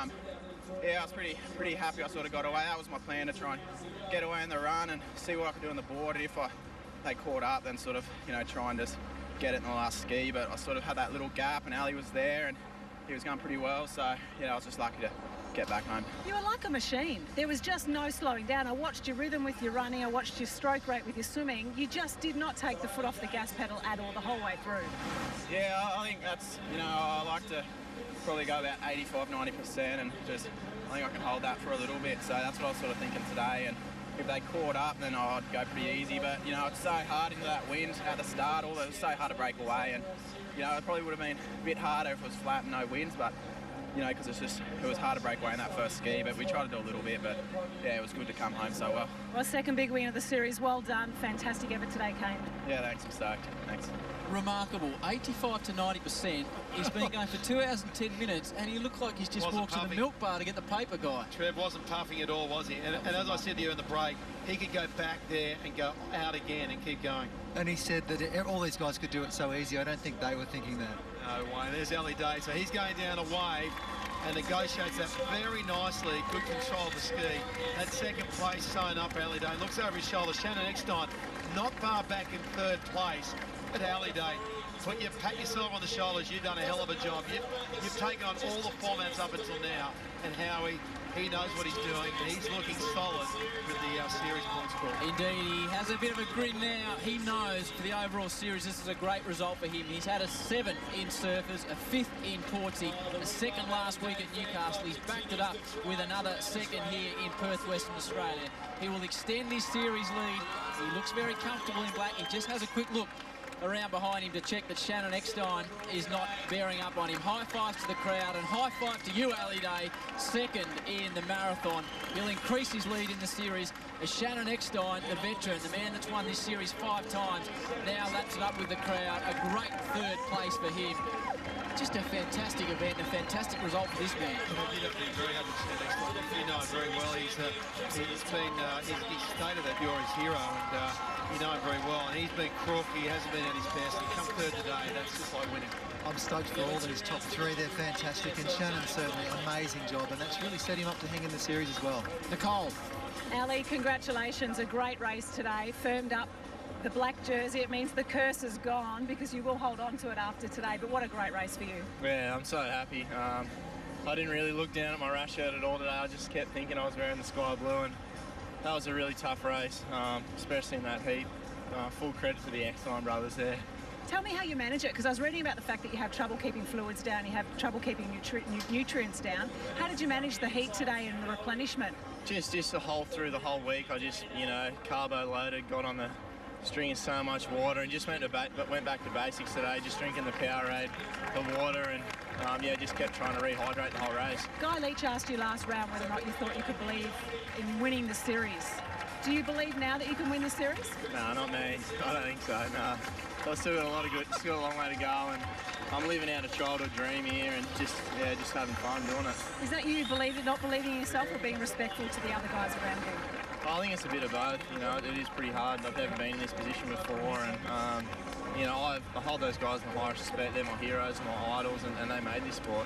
yeah, I was pretty happy I sort of got away. That was my plan, to try and get away in the run and see what I could do on the board. And if they caught up, then sort of, you know, try and just get it in the last ski. But I sort of had that little gap, and Ali was there, and he was going pretty well. So yeah, I was just lucky to get back home. You were like a machine. There was just no slowing down. I watched your rhythm with your running. I watched your stroke rate with your swimming. You just did not take the foot off the gas pedal at all the whole way through. Yeah, I think that's, you know, I like to probably go about 85–90%, and just I think I can hold that for a little bit. So that's what I was sort of thinking today. And if they caught up, then I'd go pretty easy. But you know, it's so hard into that wind at the start. Although it's so hard to break away, and you know, it probably would have been a bit harder if it was flat and no winds. But you know, because it was hard to break away in that first ski, but we tried to do a little bit. But yeah, it was good to come home so well. Well, second big win of the series. Well done. Fantastic effort today, Kane. Yeah, thanks. I'm stoked. Thanks. Remarkable. 85–90%. He's been going for 2 hours and 10 minutes, and he looked like he's just walked to the milk bar to get the paper, Guy. Trev wasn't puffing at all, was he? And as I said to you in the break, he could go back there and go out again and keep going. And he said that all these guys could do it so easy. I don't think they were thinking that. No way. There's Ali Day. So he's going down a wave and negotiates that very nicely. Good control of the ski. That second place sewn up, Ali Day. Looks over his shoulder. Shannon Eckstein not far back in third place. At Ali Day, when you pat yourself on the shoulders, you've done a hell of a job. You've taken on all the formats up until now, and Howie, he knows what he's doing. He's looking solid with the series points score. Indeed, he has a bit of a grin now. He knows for the overall series, this is a great result for him. He's had a 7th in Surfers, a 5th in Portsea, a 2nd last week at Newcastle. He's backed it up with another 2nd here in Perth, Western Australia. He will extend his series lead. He looks very comfortable in black. He just has a quick look around behind him to check that Shannon Eckstein is not bearing up on him. High fives to the crowd, and high five to you, Ali Day, 2nd in the marathon. He'll increase his lead in the series as Shannon Eckstein, the veteran, the man that's won this series 5 times, now laps it up with the crowd. A great 3rd place for him. Just a fantastic event, a fantastic result for this man. You don't be very happy to see Eckstein. You know him very well. He's stated that you're his hero, and you know him very well. And he's been crook. He hasn't been at his best. He come 3rd today. That's just like winning. I'm stoked for all of his top 3. They're fantastic, and Shannon certainly amazing job, and that's really set him up to hang in the series as well. Nicole. Ali, congratulations. A great race today. Firmed up the black jersey. It means the curse is gone, because you will hold on to it after today. But what a great race for you. Yeah, I'm so happy. I didn't really look down at my rash shirt at all today. I just kept thinking I was wearing the sky blue, and that was a really tough race, especially in that heat. Full credit to the Eckstein brothers there. Tell me how you manage it, because I was reading about the fact that you have trouble keeping fluids down, you have trouble keeping nutrients down. How did you manage the heat today and the replenishment? Just the whole through the whole week. I just, you know, carbo loaded, got on the string in so much water, and just went back to basics today, just drinking the Powerade, the water, and yeah, just kept trying to rehydrate the whole race. Guy Leach asked you last round whether or not you thought you could believe in winning the series. Do you believe now that you can win the series? No, not me. I don't think so, no. I've still got a long way to go, and I'm living out a childhood dream here, and just having fun doing it. Is that you not believing in yourself, or being respectful to the other guys around you? I think it's a bit of both. You know, it is pretty hard. I've never been in this position before, and you know, I hold those guys in the highest respect. They're my heroes, my idols, and they made this sport.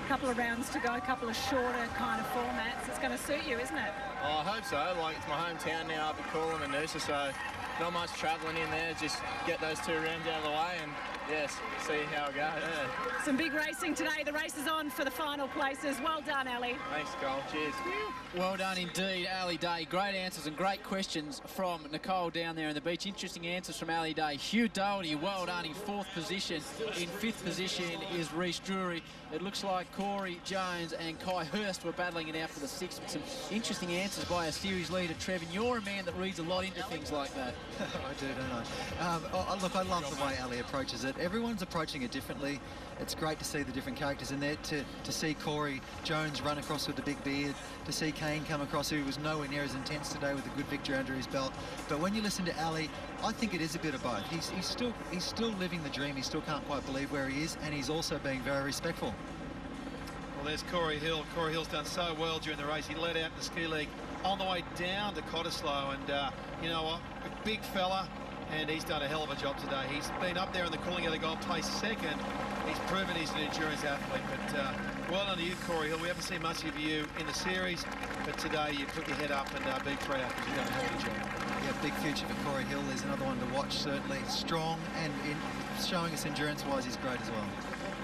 A couple of rounds to go, a couple of shorter kind of formats. It's going to suit you, isn't it? Oh, I hope so. Like, it's my hometown now up at Coolum and Noosa, so not much travelling in there. Just get those 2 rounds out of the way, and yes, see how it goes. Yeah. Some big racing today. The race is on for the final places. Well done, Ali. Thanks, Cole. Cheers. Well done indeed, Ali Day. Great answers and great questions from Nicole down there on the beach. Interesting answers from Ali Day. Hugh Doherty, well done in 4th position. In 5th position is Reece Drury. It looks like Corey Jones and Kai Hurst were battling it out for the 6th. Some interesting answers by our series leader, Trevor. You're a man that reads a lot into things like that. I do, don't I? Look, I love the way Ali approaches it. Everyone's approaching it differently. It's great to see the different characters in there, to see Corey Jones run across with the big beard, to see Kane come across, who was nowhere near as intense today with a good victory under his belt. But when you listen to Ali, I think it is a bit of both. He's still living the dream. He still can't quite believe where he is, and he's also being very respectful. Well, there's Corey Hill. Corey Hill's done so well during the race. He led out in the ski league on the way down to Cottesloe, and you know what, a big fella, and he's done a hell of a job today. He's been up there in the Coolangatta Gold, placed 2nd. He's proven he's an endurance athlete, but well done to you, Corey Hill. We haven't seen much of you in the series, but today you put your head up and be proud because you've done a hell of a job. Yeah, big future for Corey Hill. There's another one to watch, certainly. Strong, and showing us endurance-wise, he's great as well.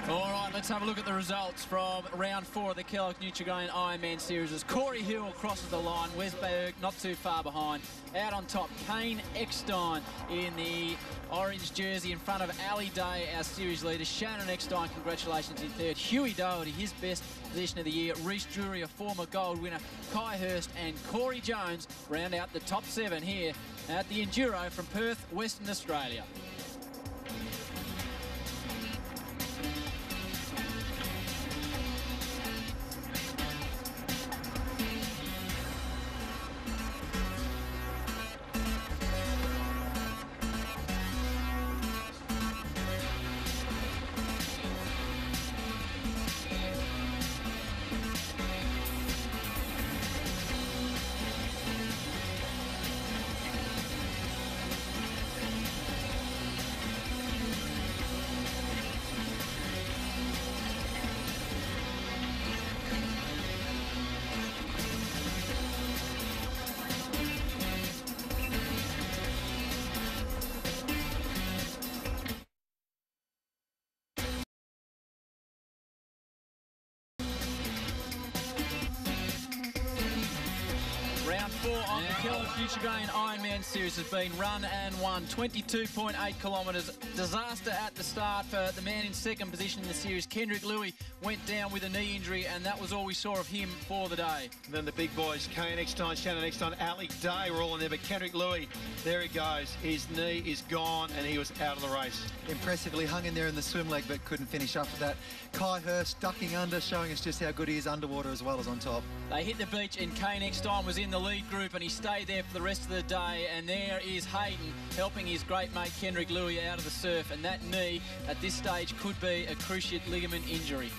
All right, let's have a look at the results from round 4 of the Kelloggs Nutri-Grain Ironman series. As Corey Hill crosses the line, Westberg not too far behind. Out on top, Kane Eckstein in the orange jersey in front of Ali Day, our series leader. Shannon Eckstein, congratulations in 3rd. Huey Doherty, his best position of the year. Reece Drury, a former gold winner. Kai Hurst and Corey Jones round out the top 7 here at the Enduro from Perth, Western Australia. Round 4 of the Kelloggs Nutri-Grain Ironman series has been run and won. 22.8 kilometres. Disaster at the start for the man in 2nd position in the series. Kendrick Louis went down with a knee injury, and that was all we saw of him for the day. And then the big boys, Kane Eckstein, Shannon Eckstein, Ali Day were all in there, but Kendrick Louis, there he goes. His knee is gone, and he was out of the race. Impressively hung in there in the swim leg, but couldn't finish up with that. Kai Hurst ducking under, showing us just how good he is underwater as well as on top. They hit the beach, and Kane Eckstein was in the lead group, and he stayed there for the rest of the day. And there is Hayden helping his great mate Kendrick Louis out of the surf, and that knee at this stage could be a cruciate ligament injury.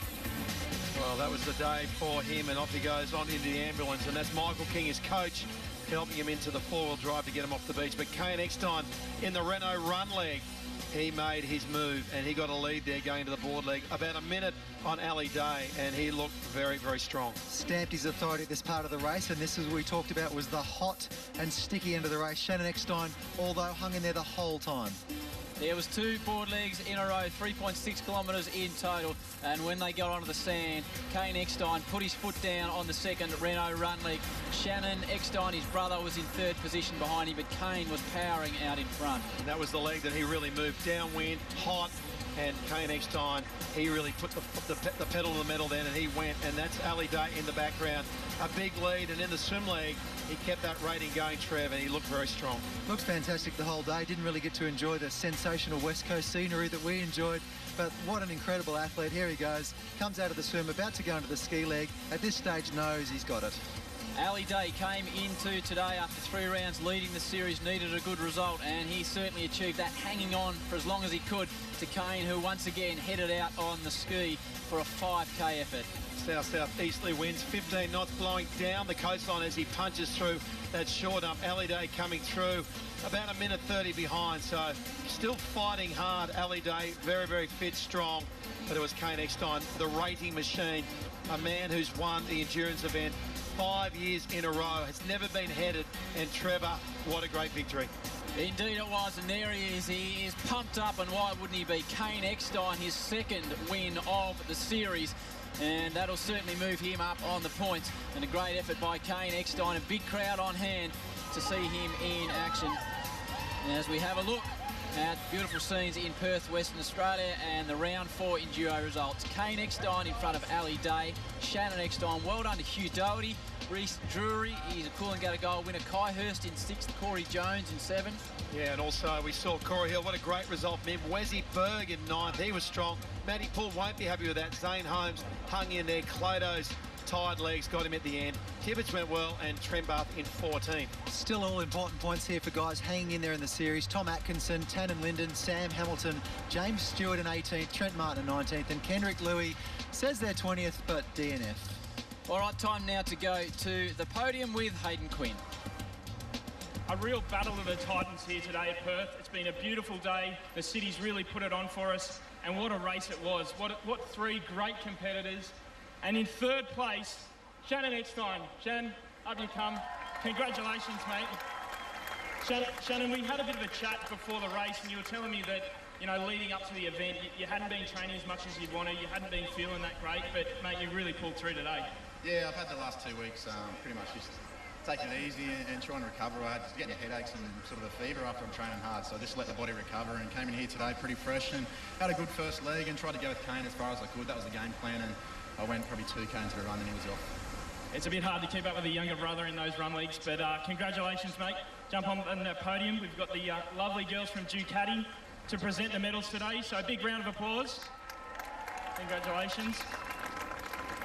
Well, that was the day for him, and off he goes on into the ambulance, and that's Michael King, his coach, helping him into the 4-wheel drive to get him off the beach. But Kane Eckstein in the Renault run leg, he made his move, and he got a lead there going to the board leg. About a minute on Ali Day, and he looked very, very strong. Stamped his authority at this part of the race, and this is what we talked about, was the hot and sticky end of the race. Shannon Eckstein, although hung in there the whole time. There was 2 board legs in a row, 3.6 kilometres in total, and when they got onto the sand, Kane Eckstein put his foot down on the 2nd Renault run leg. Shannon Eckstein, his brother, was in 3rd position behind him, but Kane was powering out in front. And that was the leg that he really moved downwind, hot, and Kane Eckstein, he really put the pedal to the metal then, and he went, and that's Ali Day in the background. A big lead, and in the swim leg, he kept that rating going, Trev, and he looked very strong. Looks fantastic the whole day. Didn't really get to enjoy the sensational West Coast scenery that we enjoyed, but what an incredible athlete. Here he goes, comes out of the swim, about to go into the ski leg. At this stage, knows he's got it. Ali Day came into today after 3 rounds leading the series, needed a good result, and he certainly achieved that, hanging on for as long as he could to Kane, who once again headed out on the ski for a 5K effort. South-southeasterly winds, 15 knots blowing down the coastline as he punches through that short up. Ali Day coming through about a minute 30 behind, so still fighting hard. Ali Day, very, very fit, strong, but it was Kane Eckstein, the rating machine, a man who's won the endurance event 5 years in a row, has never been headed, and Trevor, what a great victory. Indeed it was, and there he is. He is pumped up, and why wouldn't he be? Kane Eckstein, his second win of the series, and that'll certainly move him up on the points. And a great effort by Kane Eckstein, a big crowd on hand to see him in action. And as we have a look at beautiful scenes in Perth, Western Australia, and the round 4 enduro results. Kane Eckstein in front of Ali Day, Shannon Eckstein, well done to Hugh Doherty, Reece Drury, he's a Coolangatta Gold winner, Kai Hurst in 6th, Corey Jones in 7th. Yeah, and also we saw Corey Hill, what a great result from him. Wesley Berg in 9th, he was strong. Matty Poole won't be happy with that. Zane Holmes hung in there. Clodo's tired legs got him at the end. Tibbetts went well, and Trembath in 14th. Still all important points here for guys hanging in there in the series. Tom Atkinson, Tannen Linden, Sam Hamilton, James Stewart in 18th, Trent Martin in 19th, and Kendrick Louis says they're 20th, but DNF. All right, time now to go to the podium with Hayden Quinn. A real battle of the Titans here today at Perth. It's been a beautiful day. The city's really put it on for us, and what a race it was. What 3 great competitors. And in 3rd place, Shannon Eckstein. Shannon, up you come. Congratulations, mate. Shannon, we had a bit of a chat before the race, and you were telling me that, you know, leading up to the event, you hadn't been training as much as you'd wanted, you hadn't been feeling that great, but, mate, you really pulled through today. Yeah, I've had the last 2 weeks pretty much just taking it easy and trying to recover. I had getting headaches and sort of a fever after I'm training hard, so I just let the body recover and came in here today pretty fresh and had a good first leg and tried to go with Kane as far as I could. That was the game plan, and I went probably 2 Kanes to the run and he was off. It's a bit hard to keep up with a younger brother in those run leagues, but congratulations, mate. Jump on the podium. We've got the lovely girls from Ducati to present the medals today, so a big round of applause. Congratulations.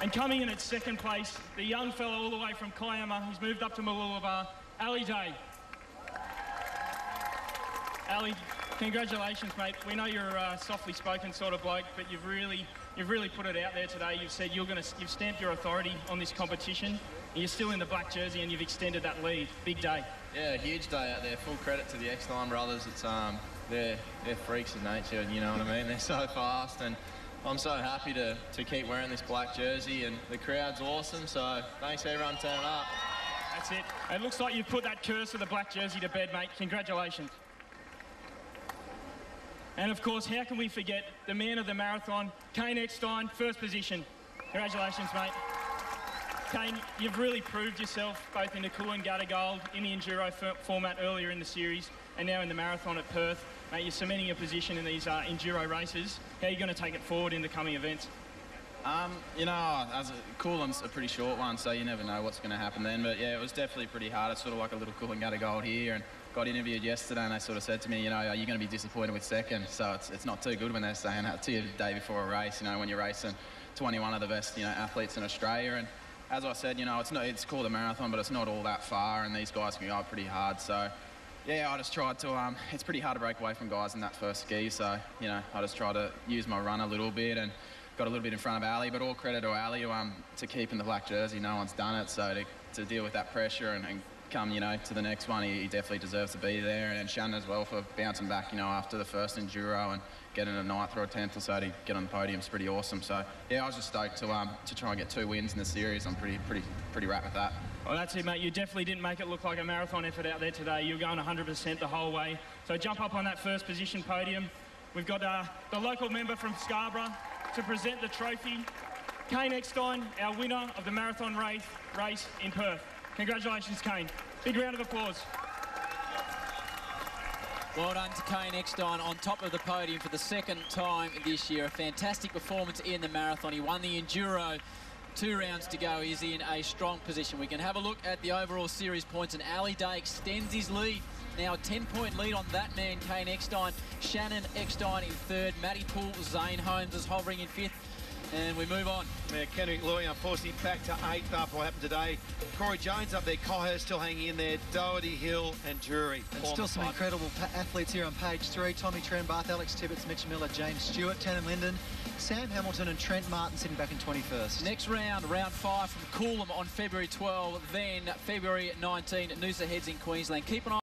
And coming in at 2nd place, the young fellow all the way from Kiama, he's moved up to Mooloolaba, Ali Day. Ali, congratulations, mate. We know you're a softly spoken sort of bloke, but you've really put it out there today. You've said you've stamped your authority on this competition, and you're still in the black jersey, and you've extended that lead. Big day. Yeah, huge day out there. Full credit to the Eckstein brothers. It's they're freaks of nature, you know what I mean? They're so fast, and I'm so happy to keep wearing this black jersey, and the crowd's awesome, so thanks everyone turning up. That's it. It looks like you've put that curse of the black jersey to bed, mate. Congratulations. And of course, how can we forget the man of the marathon, Kane Eckstein, 1st position. Congratulations, mate. Kane, you've really proved yourself both in the Coolangatta Gold, in the enduro format earlier in the series, and now in the marathon at Perth. Mate, you're cementing your position in these enduro races. How are you going to take it forward in the coming events? You know, as Coolam's a pretty short one, so you never know what's going to happen then. But yeah, it was definitely pretty hard. It's sort of like a little Coolangatta Gold here, and got interviewed yesterday, and they sort of said to me, you know, are you going to be disappointed with 2nd? So it's not too good when they're saying that to you the day before a race. You know, when you're racing 21 of the best, you know, athletes in Australia. And as I said, you know, it's called a marathon, but it's not all that far, and these guys can go pretty hard. So yeah, I just tried to, it's pretty hard to break away from guys in that first ski, so, you know, I just tried to use my run a little bit and got a little bit in front of Ali, but all credit to Ali to keep in the black jersey. No one's done it, so to deal with that pressure and come, you know, to the next one, he definitely deserves to be there, and Shannon as well for bouncing back, you know, after the first enduro and getting a 9th or a 10th or so to get on the podium is pretty awesome. So yeah, I was just stoked to try and get 2 wins in the series. I'm pretty wrapped with that. Well, that's it, mate. You definitely didn't make it look like a marathon effort out there today. You were going 100% the whole way. So jump up on that 1st position podium. We've got the local member from Scarborough to present the trophy. Kane Eckstein, our winner of the marathon race in Perth. Congratulations, Kane. Big round of applause. Well done to Kane Eckstein on top of the podium for the 2nd time this year. A fantastic performance in the marathon. He won the enduro. 2 rounds to go. He's in a strong position. We can have a look at the overall series points, and Ali Day extends his lead. Now a 10-point lead on that man, Kane Eckstein. Shannon Eckstein in 3rd. Matty Poole, Zane Holmes is hovering in 5th. And we move on. Yeah, Kendrick Louis, unfortunately, back to 8th after what happened today. Corey Jones up there, Coher still hanging in there, Doherty, Hill and Drury. And still some incredible athletes here on page 3. Tommy Trembath, Alex Tibbetts, Mitch Miller, James Stewart, Tannen Linden, Sam Hamilton and Trent Martin sitting back in 21st. Next round, round 5 from Coolum on February 12. Then February 19, Noosa Heads in Queensland. Keep an eye